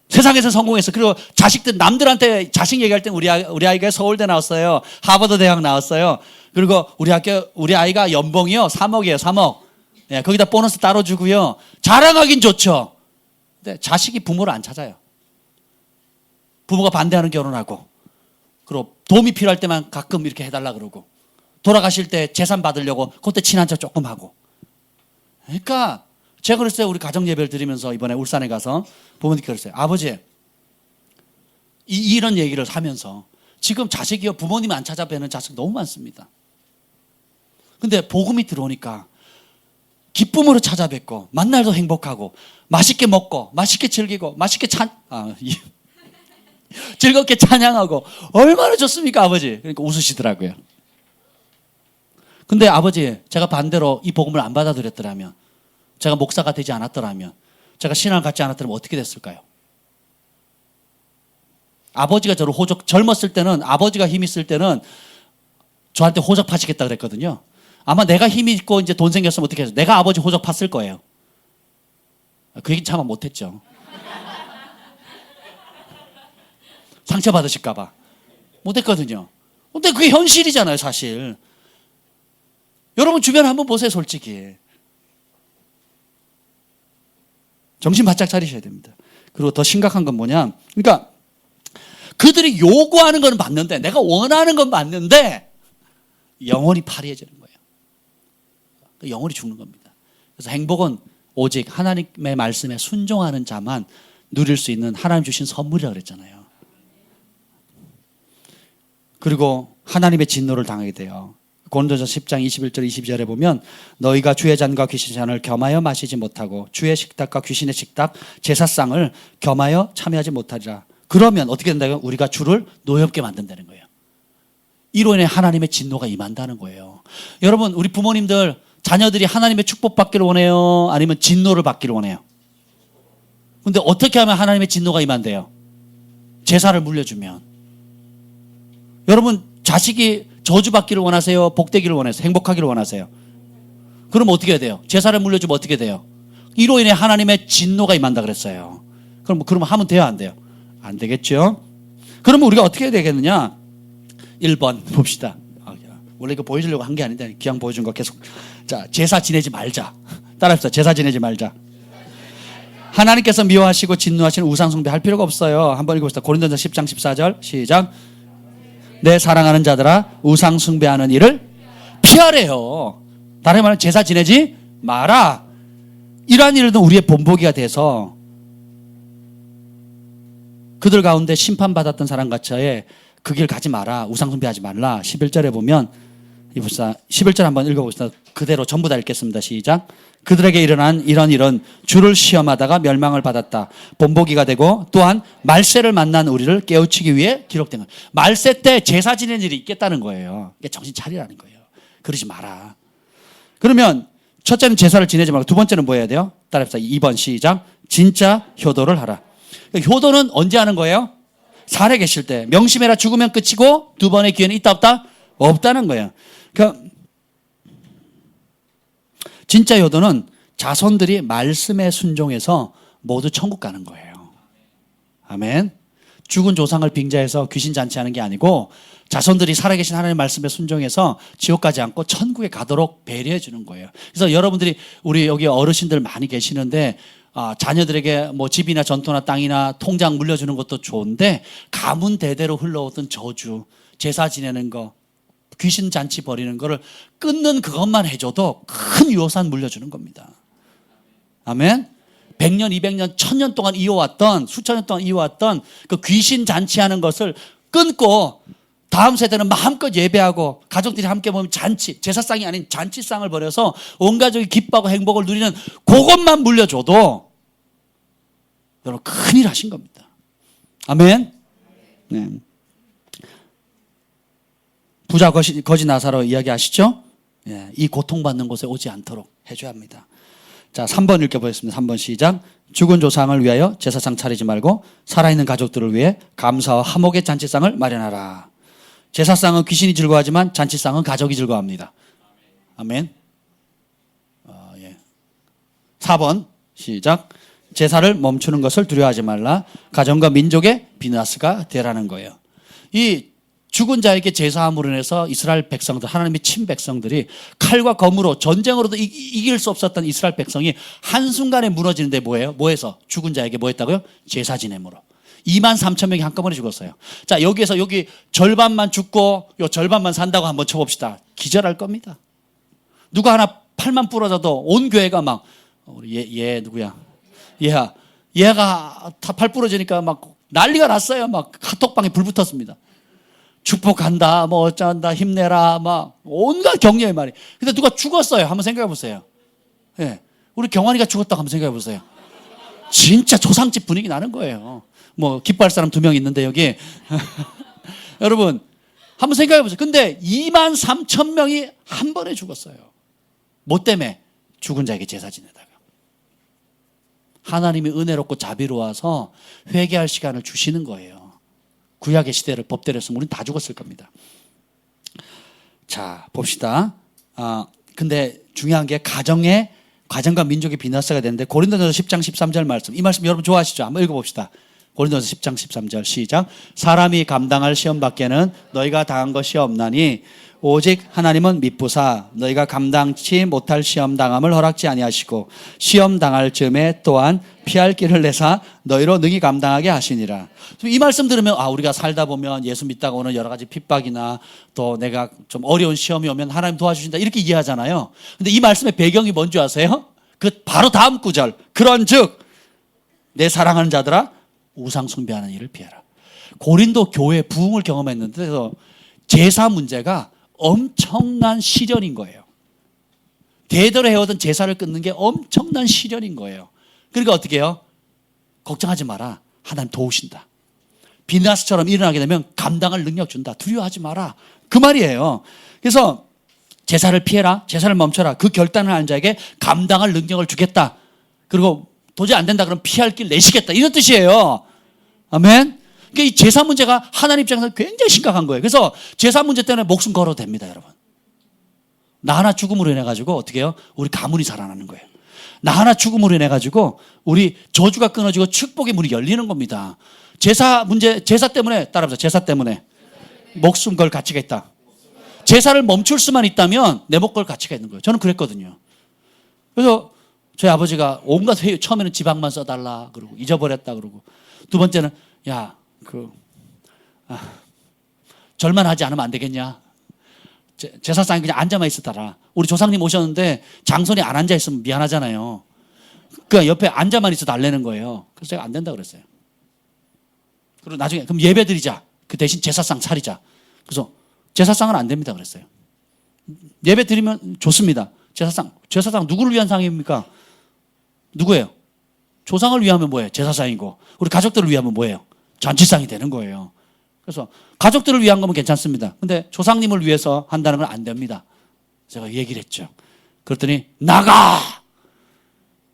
세상에서 성공했어. 그리고 자식들, 남들한테 자식 얘기할 땐 우리 아이가 서울대 나왔어요. 하버드 대학 나왔어요. 그리고 우리 아이가 연봉이요. 3억이에요. 3억. 예, 거기다 보너스 따로 주고요. 자랑하긴 좋죠. 근데 자식이 부모를 안 찾아요. 부모가 반대하는 결혼하고, 그리고 도움이 필요할 때만 가끔 이렇게 해달라 그러고, 돌아가실 때 재산 받으려고 그때 친한 척 조금 하고. 그러니까 제가 그랬어요. 우리 가정 예배를 드리면서 이번에 울산에 가서 부모님께 그랬어요. 아버지, 이런 얘기를 하면서 지금 자식이요, 부모님 안 찾아뵈는 자식 너무 많습니다. 근데 복음이 들어오니까 기쁨으로 찾아뵙고, 만날도 행복하고, 맛있게 먹고, 맛있게 즐기고, 맛있게 즐겁게 찬양하고, 얼마나 좋습니까, 아버지? 그러니까 웃으시더라고요. 근데 아버지, 제가 반대로 이 복음을 안 받아들였더라면, 제가 목사가 되지 않았더라면, 제가 신앙을 갖지 않았더라면 어떻게 됐을까요? 아버지가 저를 젊었을 때는, 아버지가 힘 있을 때는 저한테 호적 파시겠다 그랬거든요. 아마 내가 힘이 있고 이제 돈 생겼으면 어떻게 해서 내가 아버지 호적 팠을 거예요. 그 얘기 차마 못했죠. 상처받으실까봐 못했거든요. 근데 그게 현실이잖아요, 사실. 여러분 주변 한번 보세요, 솔직히. 정신 바짝 차리셔야 됩니다. 그리고 더 심각한 건 뭐냐? 그러니까 그들이 요구하는 건 맞는데, 내가 원하는 건 맞는데 영혼이 파리해지는 거예요. 영혼이 죽는 겁니다. 그래서 행복은 오직 하나님의 말씀에 순종하는 자만 누릴 수 있는 하나님 주신 선물이라고 그랬잖아요. 그리고 하나님의 진노를 당하게 돼요. 고린도전서 10장 21절 22절에 보면, 너희가 주의 잔과 귀신의 잔을 겸하여 마시지 못하고 주의 식탁과 귀신의 식탁 제사상을 겸하여 참여하지 못하리라. 그러면 어떻게 된다고요? 우리가 주를 노엽게 만든다는 거예요. 이로 인해 하나님의 진노가 임한다는 거예요. 여러분, 우리 부모님들 자녀들이 하나님의 축복받기를 원해요? 아니면 진노를 받기를 원해요? 근데 어떻게 하면 하나님의 진노가 임한대요? 제사를 물려주면. 여러분, 자식이 저주받기를 원하세요? 복되기를 원하세요? 행복하기를 원하세요? 그럼 어떻게 해야 돼요? 제사를 물려주면 어떻게 돼요? 이로 인해 하나님의 진노가 임한다 그랬어요. 그럼 하면 돼요? 안 돼요? 안 되겠죠? 그러면 우리가 어떻게 해야 되겠느냐? 1번 봅시다. 원래 이거 보여주려고 한 게 아닌데 그냥 보여준 거 계속. 자, 제사 지내지 말자. 따라합시다. 제사 지내지 말자. 하나님께서 미워하시고 진노하시는 우상 숭배할 필요가 없어요. 한번 읽어봅시다. 고린도전서 10장 14절 시작. 내 사랑하는 자들아, 우상 숭배하는 일을 피하래요. 다른 말은 제사 지내지 마라. 이러한 일은 우리의 본보기가 돼서 그들 가운데 심판받았던 사람 같이 그 길 가지 마라. 우상 숭배하지 말라. 11절에 보면, 11절 한번 읽어봅시다. 그대로 전부 다 읽겠습니다. 시작. 그들에게 일어난 이런 주를 시험하다가 멸망을 받았다. 본보기가 되고 또한 말세를 만난 우리를 깨우치기 위해 기록된 거예요. 말세 때 제사 지내는 일이 있겠다는 거예요. 정신 차리라는 거예요. 그러지 마라. 그러면 첫째는 제사를 지내지 말고, 두 번째는 뭐 해야 돼요? 따라합시다. 2번 시작. 진짜 효도를 하라. 효도는 언제 하는 거예요? 살아 계실 때. 명심해라. 죽으면 끝이고 두 번의 기회는 있다 없다? 없다는 거예요. 그러니까 진짜 효도는 자손들이 말씀에 순종해서 모두 천국 가는 거예요. 아멘. 죽은 조상을 빙자해서 귀신 잔치하는 게 아니고, 자손들이 살아계신 하나님의 말씀에 순종해서 지옥 가지 않고 천국에 가도록 배려해 주는 거예요. 그래서 여러분들이, 우리 여기 어르신들 많이 계시는데 자녀들에게 뭐 집이나 전토나 땅이나 통장 물려주는 것도 좋은데 가문 대대로 흘러오던 저주, 제사 지내는 거, 귀신 잔치 벌이는 거를 끊는 그것만 해줘도 큰 유효산 물려주는 겁니다. 아멘. 100년, 200년, 1000년 동안 이어왔던, 수천 년 동안 이어왔던 그 귀신 잔치하는 것을 끊고 다음 세대는 마음껏 예배하고 가족들이 함께 모이면 잔치, 제사상이 아닌 잔치상을 벌여서 온 가족이 기뻐하고 행복을 누리는 그것만 물려줘도 여러분 큰일 하신 겁니다. 아멘. 네. 부자 거지 나사로 이야기하시죠? 예, 이 고통받는 곳에 오지 않도록 해줘야 합니다. 자, 3번 읽어보겠습니다. 3번 시작. 죽은 조상을 위하여 제사상 차리지 말고 살아있는 가족들을 위해 감사와 화목의 잔치상을 마련하라. 제사상은 귀신이 즐거워하지만 잔치상은 가족이 즐거워합니다. 아멘. 예. 4번 시작. 제사를 멈추는 것을 두려워하지 말라. 가정과 민족의 비나스가 되라는 거예요. 이 죽은 자에게 제사함으로 인해서 이스라엘 백성들, 하나님의 친백성들이 칼과 검으로 전쟁으로도 이길 수 없었던 이스라엘 백성이 한순간에 무너지는데 뭐예요? 뭐해서? 죽은 자에게 뭐 했다고요? 제사 지냄으로. 23,000명이 한꺼번에 죽었어요. 자, 여기에서 여기 절반만 죽고 요 절반만 산다고 한번 쳐봅시다. 기절할 겁니다. 누가 하나 팔만 부러져도 온 교회가 막 얘 누구야? 얘가 다 팔 부러지니까 막 난리가 났어요. 막 카톡방에 불 붙었습니다. 축복한다, 뭐 어쩐다, 힘내라, 막 온갖 격려의 말이. 근데 누가 죽었어요. 한번 생각해 보세요. 예, 우리 경환이가 죽었다고 한번 생각해 보세요. 진짜 조상집 분위기 나는 거예요. 뭐 기뻐할 사람 2명 있는데 여기 여러분 한번 생각해 보세요. 근데 23,000명이 한 번에 죽었어요. 뭐 때문에? 죽은 자에게 제사 지내다가. 하나님이 은혜롭고 자비로워서 회개할 시간을 주시는 거예요. 구약의 시대를 법대로 했으면 우리는 다 죽었을 겁니다. 자, 봅시다. 근데 중요한 게 가정과 민족의 비나스가 되는데 고린도전서 10장 13절 말씀. 이 말씀 여러분 좋아하시죠? 한번 읽어봅시다. 고린도전서 10장 13절 시작. 사람이 감당할 시험 밖에는 너희가 당한 것이 없나니 오직 하나님은 미쁘사 너희가 감당치 못할 시험 당함을 허락지 아니하시고 시험 당할 즈음에 또한 피할 길을 내사 너희로 능히 감당하게 하시니라. 이 말씀 들으면 우리가 살다 보면 예수 믿다가 오는 여러 가지 핍박이나 또 내가 좀 어려운 시험이 오면 하나님 도와주신다 이렇게 이해하잖아요. 근데 이 말씀의 배경이 뭔지 아세요? 그 바로 다음 구절. 그런즉 내 사랑하는 자들아 우상 숭배하는 일을 피해라. 고린도 교회 부흥을 경험했는데 그래서 제사 문제가 엄청난 시련인 거예요. 대대로 해오던 제사를 끊는 게 엄청난 시련인 거예요. 그러니까 어떻게 해요? 걱정하지 마라. 하나님 도우신다. 비나스처럼 일어나게 되면 감당할 능력 준다. 두려워하지 마라. 그 말이에요. 그래서 제사를 피해라. 제사를 멈춰라. 그 결단을 하는 자에게 감당할 능력을 주겠다. 그리고 도저히 안 된다 그러면 피할 길 내시겠다. 이런 뜻이에요. 아멘. 그러니까 이 제사 문제가 하나님 입장에서 굉장히 심각한 거예요. 그래서 제사 문제 때문에 목숨 걸어도 됩니다, 여러분. 나 하나 죽음으로 인해 가지고 어떻게 해요? 우리 가문이 살아나는 거예요. 나 하나 죽음으로 인해 가지고 우리 저주가 끊어지고 축복의 문이 열리는 겁니다. 제사 문제, 제사 때문에 따라합시다. 제사 때문에 목숨 걸 가치가 있다. 제사를 멈출 수만 있다면 내 목 걸 가치가 있는 거예요. 저는 그랬거든요. 그래서 저희 아버지가 온갖 회의, 처음에는 지방만 써달라 그러고 잊어버렸다 그러고 두 번째는 절만 하지 않으면 안 되겠냐. 제사상에 그냥 앉아만 있었더라. 우리 조상님 오셨는데 장손이 안 앉아 있으면 미안하잖아요. 그러니까 옆에 앉아만 있어 달래는 거예요. 그래서 제가 안 된다 그랬어요. 그리고 나중에 그럼 예배 드리자. 그 대신 제사상 차리자. 그래서 제사상은 안 됩니다 그랬어요. 예배 드리면 좋습니다. 제사상 누구를 위한 상입니까? 누구예요? 조상을 위하면 뭐예요? 제사상이고 우리 가족들을 위하면 뭐예요? 잔치상이 되는 거예요. 그래서 가족들을 위한 거면 괜찮습니다. 근데 조상님을 위해서 한다는 건 안 됩니다. 제가 얘기를 했죠. 그랬더니 나가!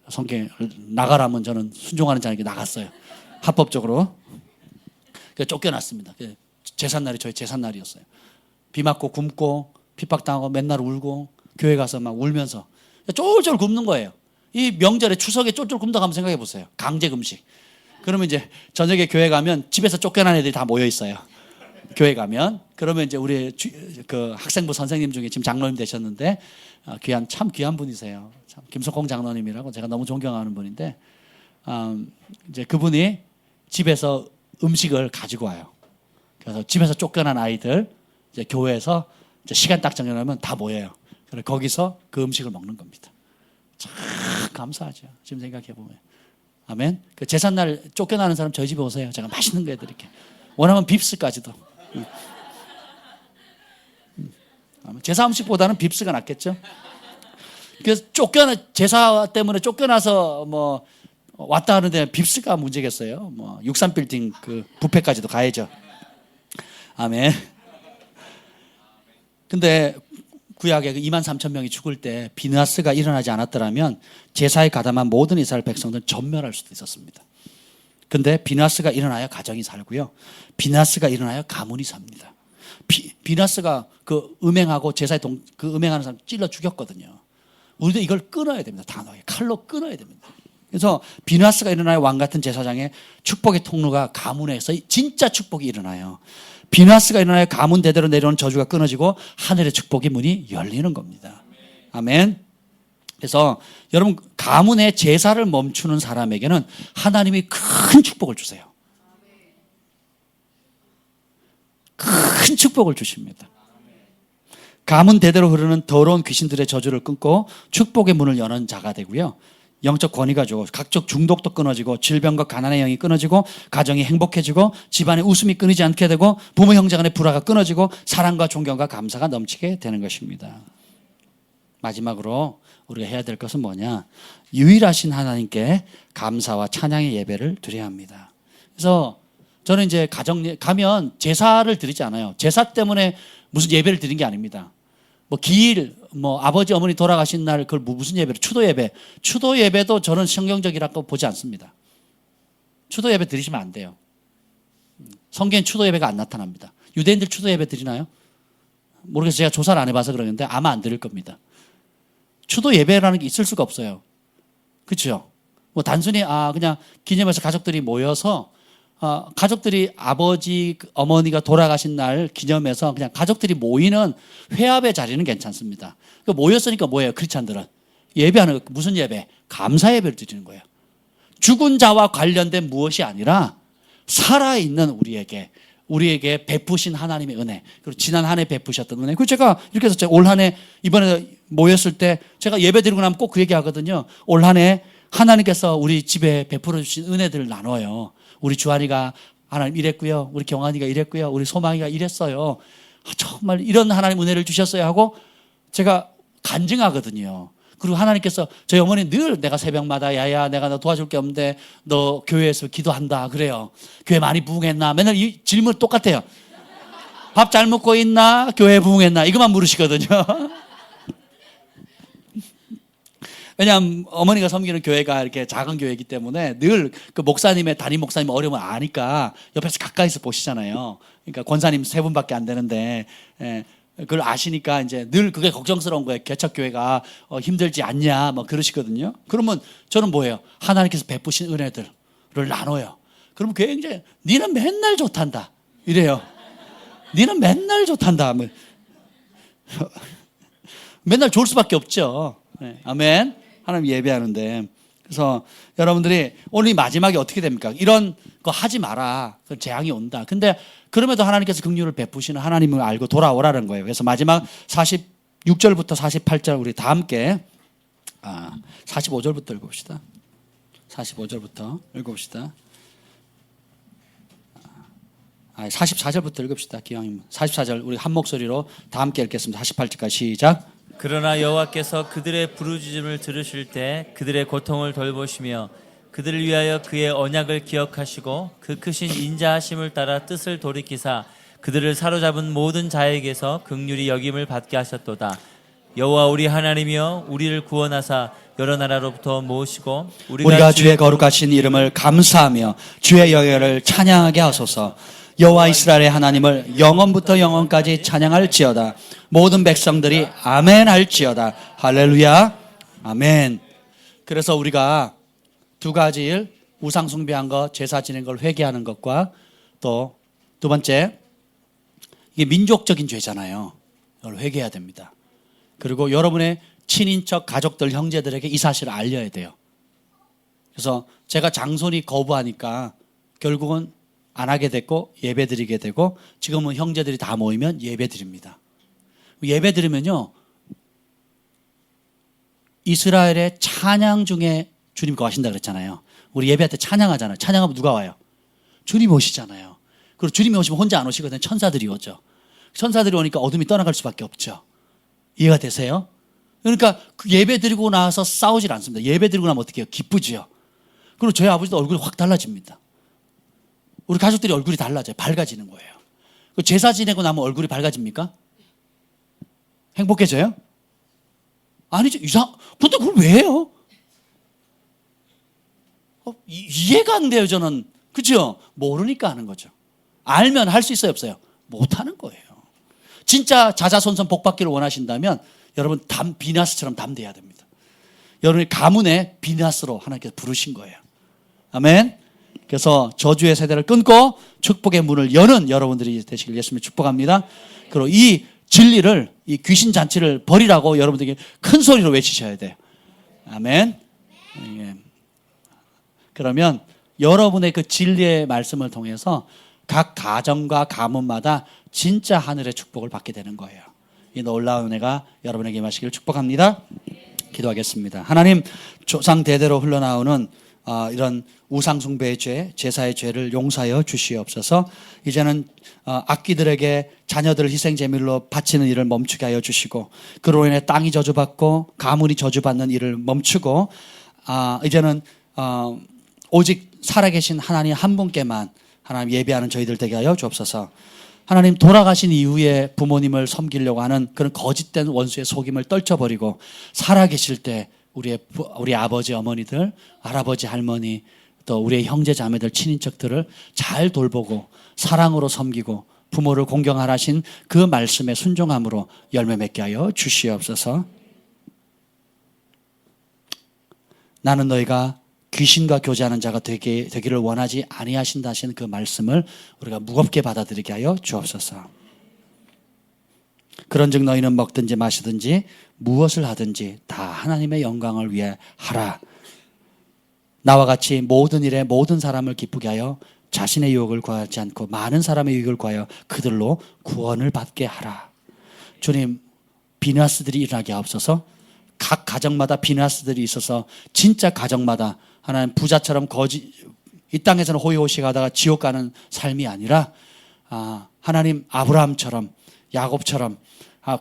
성경에 나가라면 저는 순종하는 자에게 나갔어요. 합법적으로. 그래서 쫓겨났습니다. 제삿날이 저희 제삿날이었어요. 비 맞고 굶고 핍박당하고 맨날 울고 교회 가서 막 울면서 쫄쫄 굶는 거예요. 이 명절에 추석에 쫄쫄 굶다가 한번 생각해 보세요. 강제 금식. 그러면 이제 저녁에 교회 가면 집에서 쫓겨난 애들이 다 모여 있어요. 교회 가면 그러면 이제 우리 그 학생부 선생님 중에 지금 장로님 되셨는데 참 귀한 분이세요. 참 김석홍 장로님이라고 제가 너무 존경하는 분인데 이제 그분이 집에서 음식을 가지고 와요. 그래서 집에서 쫓겨난 아이들 이제 교회에서 이제 시간 딱 정해놓으면 다 모여요. 그래서 거기서 그 음식을 먹는 겁니다. 참 감사하죠. 지금 생각해 보면. 아멘. 그 제삿날 쫓겨나는 사람 저희 집에 오세요. 제가 맛있는 거 해드릴게요. 원하면 빕스까지도. 제사 음식보다는 빕스가 낫겠죠. 그래서 제사 때문에 쫓겨나서 뭐 왔다 하는데 빕스가 문제겠어요. 뭐 63빌딩 그 뷔페까지도 가야죠. 아멘. 근데 구약에 23,000명이 죽을 때 비나스가 일어나지 않았더라면 제사에 가담한 모든 이스라엘 백성들은 전멸할 수도 있었습니다. 근데 비나스가 일어나야 가정이 살고요. 비나스가 일어나야 가문이 삽니다. 비나스가 그 음행하고 제사에 그 음행하는 사람 찔러 죽였거든요. 우리도 이걸 끊어야 됩니다. 단호하게 칼로 끊어야 됩니다. 그래서 비나스가 일어나야 왕 같은 제사장의 축복의 통로가 가문에서 진짜 축복이 일어나요. 비나스가 일어나야 가문 대대로 내려오는 저주가 끊어지고 하늘의 축복의 문이 열리는 겁니다. 아멘. 그래서 여러분 가문의 제사를 멈추는 사람에게는 하나님이 큰 축복을 주세요. 큰 축복을 주십니다. 가문 대대로 흐르는 더러운 귀신들의 저주를 끊고 축복의 문을 여는 자가 되고요. 영적 권위가 주고 각종 중독도 끊어지고 질병과 가난의 영이 끊어지고 가정이 행복해지고 집안의 웃음이 끊이지 않게 되고 부모 형제 간의 불화가 끊어지고 사랑과 존경과 감사가 넘치게 되는 것입니다. 마지막으로 우리가 해야 될 것은 뭐냐? 유일하신 하나님께 감사와 찬양의 예배를 드려야 합니다. 그래서 저는 이제 가정 가면 제사를 드리지 않아요. 제사 때문에 무슨 예배를 드린 게 아닙니다. 뭐 기일, 뭐 아버지 어머니 돌아가신 날 그걸 무슨 예배를 추도 예배. 추도 예배도 저는 성경적이라고 보지 않습니다. 추도 예배 드리시면 안 돼요. 성경엔 추도 예배가 안 나타납니다. 유대인들 추도 예배 드리나요? 모르겠어요. 제가 조사를 안 해봐서 그러는데 아마 안 드릴 겁니다. 추도 예배라는 게 있을 수가 없어요. 그렇죠? 뭐 단순히 그냥 기념해서 가족들이 모여서 가족들이 아버지 어머니가 돌아가신 날 기념해서 그냥 가족들이 모이는 회합의 자리는 괜찮습니다. 모였으니까 뭐예요? 크리스찬들은 예배하는 무슨 예배? 감사 예배를 드리는 거예요. 죽은 자와 관련된 무엇이 아니라 살아있는 우리에게 베푸신 하나님의 은혜, 그리고 지난 한 해 베푸셨던 은혜. 그리고 제가 이렇게 해서 올 한 해 이번에 모였을 때 제가 예배 드리고 나면 꼭 그 얘기 하거든요. 올 한 해 하나님께서 우리 집에 베풀어 주신 은혜들을 나눠요. 우리 주한이가 하나님 이랬고요. 우리 경환이가 이랬고요. 우리 소망이가 이랬어요. 정말 이런 하나님 은혜를 주셨어요 하고 제가 간증하거든요. 그리고 하나님께서 저희 어머니 늘 내가 새벽마다 야야 내가 너 도와줄 게 없는데 너 교회에서 기도한다 그래요. 교회 많이 부흥했나? 맨날 이 질문 똑같아요. 밥 잘 먹고 있나? 교회 부흥했나? 이것만 물으시거든요. 왜냐하면 어머니가 섬기는 교회가 이렇게 작은 교회이기 때문에 늘 그 목사님의 담임 목사님 어려움을 아니까 옆에서 가까이서 보시잖아요. 그러니까 권사님 3분밖에 안 되는데 그걸 아시니까 이제 늘 그게 걱정스러운 거예요. 개척교회가 힘들지 않냐 뭐 그러시거든요. 그러면 저는 뭐예요? 하나님께서 베푸신 은혜들을 나눠요. 그러면 굉장히 니는 맨날 좋단다 이래요. 니는 맨날 좋단다. 맨날 좋을 수밖에 없죠. 아멘. 하나님 예배하는데. 그래서 여러분들이 오늘 마지막에 어떻게 됩니까? 이런 거 하지 마라. 재앙이 온다. 근데 그럼에도 하나님께서 긍휼을 베푸시는 하나님을 알고 돌아오라는 거예요. 그래서 마지막 46절부터 48절 우리 다 함께 45절부터 읽어봅시다. 45절부터 읽어봅시다. 44절부터 읽읍시다. 기왕이면 44절 우리 한 목소리로 다 함께 읽겠습니다. 48절까지 시작. 그러나 여호와께서 그들의 부르짖음을 들으실 때 그들의 고통을 돌보시며 그들을 위하여 그의 언약을 기억하시고 그 크신 인자하심을 따라 뜻을 돌이키사 그들을 사로잡은 모든 자에게서 긍휼히 여김을 받게 하셨도다. 여호와 우리 하나님이여 우리를 구원하사 여러 나라로부터 모으시고 우리가 주의 거룩하신 이름을 감사하며 주의 영예를 찬양하게 하소서. 여호와 이스라엘의 하나님을 영원부터 영원까지 찬양할지어다. 모든 백성들이 아멘 할지어다. 할렐루야. 아멘. 그래서 우리가 두 가지 일, 우상 숭배한 것, 제사 지낸 걸 회개하는 것과 또 두 번째, 이게 민족적인 죄잖아요. 이걸 회개해야 됩니다. 그리고 여러분의 친인척, 가족들, 형제들에게 이 사실을 알려야 돼요. 그래서 제가 장손이 거부하니까 결국은 안 하게 됐고 예배 드리게 되고 지금은 형제들이 다 모이면 예배 드립니다. 예배 드리면요, 이스라엘의 찬양 중에 주님 거하신다 그랬잖아요. 우리 예배할 때 찬양하잖아요. 찬양하면 누가 와요? 주님 오시잖아요. 그리고 주님이 오시면 혼자 안 오시거든요. 천사들이 오죠. 천사들이 오니까 어둠이 떠나갈 수밖에 없죠. 이해가 되세요? 그러니까 그 예배 드리고 나서 싸우질 않습니다. 예배 드리고 나면 어떻게 해요? 기쁘지요. 그리고 저희 아버지도 얼굴이 확 달라집니다. 우리 가족들이 얼굴이 달라져요. 밝아지는 거예요. 제사 지내고 나면 얼굴이 밝아집니까? 행복해져요? 아니죠. 근데 그걸 왜 해요? 이해가 안 돼요, 저는. 그죠? 모르니까 하는 거죠. 알면 할 수 있어요, 없어요? 못 하는 거예요. 진짜 자자손손 복 받기를 원하신다면 여러분 비나스처럼 담대해야 됩니다. 여러분이 가문의 비나스로 하나님께서 부르신 거예요. 아멘. 그래서 저주의 세대를 끊고 축복의 문을 여는 여러분들이 되시길 예수님을 축복합니다. 그리고 이 진리를, 이 귀신 잔치를 버리라고 여러분들에게 큰 소리로 외치셔야 돼요. 아멘. 예. 그러면 여러분의 그 진리의 말씀을 통해서 각 가정과 가문마다 진짜 하늘의 축복을 받게 되는 거예요. 이 놀라운 은혜가 여러분에게 임하시기를 축복합니다. 기도하겠습니다. 하나님, 조상 대대로 흘러나오는 이런 우상숭배의 죄, 제사의 죄를 용서하여 주시옵소서. 이제는 악귀들에게 자녀들을 희생제물로 바치는 일을 멈추게 하여 주시고, 그로 인해 땅이 저주받고 가문이 저주받는 일을 멈추고, 이제는 오직 살아계신 하나님 한 분께만 하나님 예배하는 저희들 되게 하여 주옵소서. 하나님, 돌아가신 이후에 부모님을 섬기려고 하는 그런 거짓된 원수의 속임을 떨쳐버리고 살아계실 때 우리 아버지 어머니들, 할아버지 할머니, 또 우리의 형제 자매들, 친인척들을 잘 돌보고 사랑으로 섬기고 부모를 공경하라신 그 말씀에 순종함으로 열매 맺게 하여 주시옵소서. 나는 너희가 귀신과 교제하는 자가 되기를 원하지 아니하신다 하신 그 말씀을 우리가 무겁게 받아들이게 하여 주옵소서. 그런즉 너희는 먹든지 마시든지 무엇을 하든지 다 하나님의 영광을 위해 하라. 나와 같이 모든 일에 모든 사람을 기쁘게 하여 자신의 유혹을 구하지 않고 많은 사람의 유익을 구하여 그들로 구원을 받게 하라. 주님, 비나스들이 일어나게 하옵소서. 각 가정마다 비나스들이 있어서 진짜 가정마다 하나님 부자처럼 이 땅에서는 호의호식 하다가 지옥 가는 삶이 아니라 하나님 아브라함처럼 야곱처럼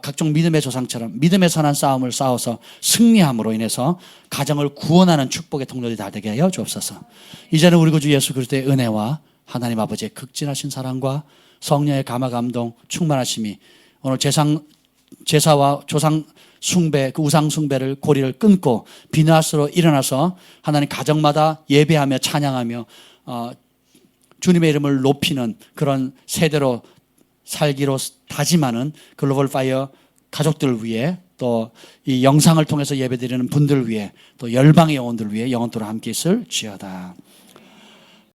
각종 믿음의 조상처럼 믿음의 선한 싸움을 싸워서 승리함으로 인해서 가정을 구원하는 축복의 통로들이 다 되게 하여 주옵소서. 이제는 우리 구주 예수 그리스도의 은혜와 하나님 아버지의 극진하신 사랑과 성령의 감화 감동 충만하심이 오늘 제사와 조상 숭배, 그 우상 숭배를 고리를 끊고 비나스로 일어나서 하나님 가정마다 예배하며 찬양하며 주님의 이름을 높이는 그런 세대로 살기로 다짐하는 글로벌 파이어 가족들을 위해, 또 이 영상을 통해서 예배드리는 분들을 위해, 또 열방의 영혼들을 위해 영원토록 함께 있을 지어다.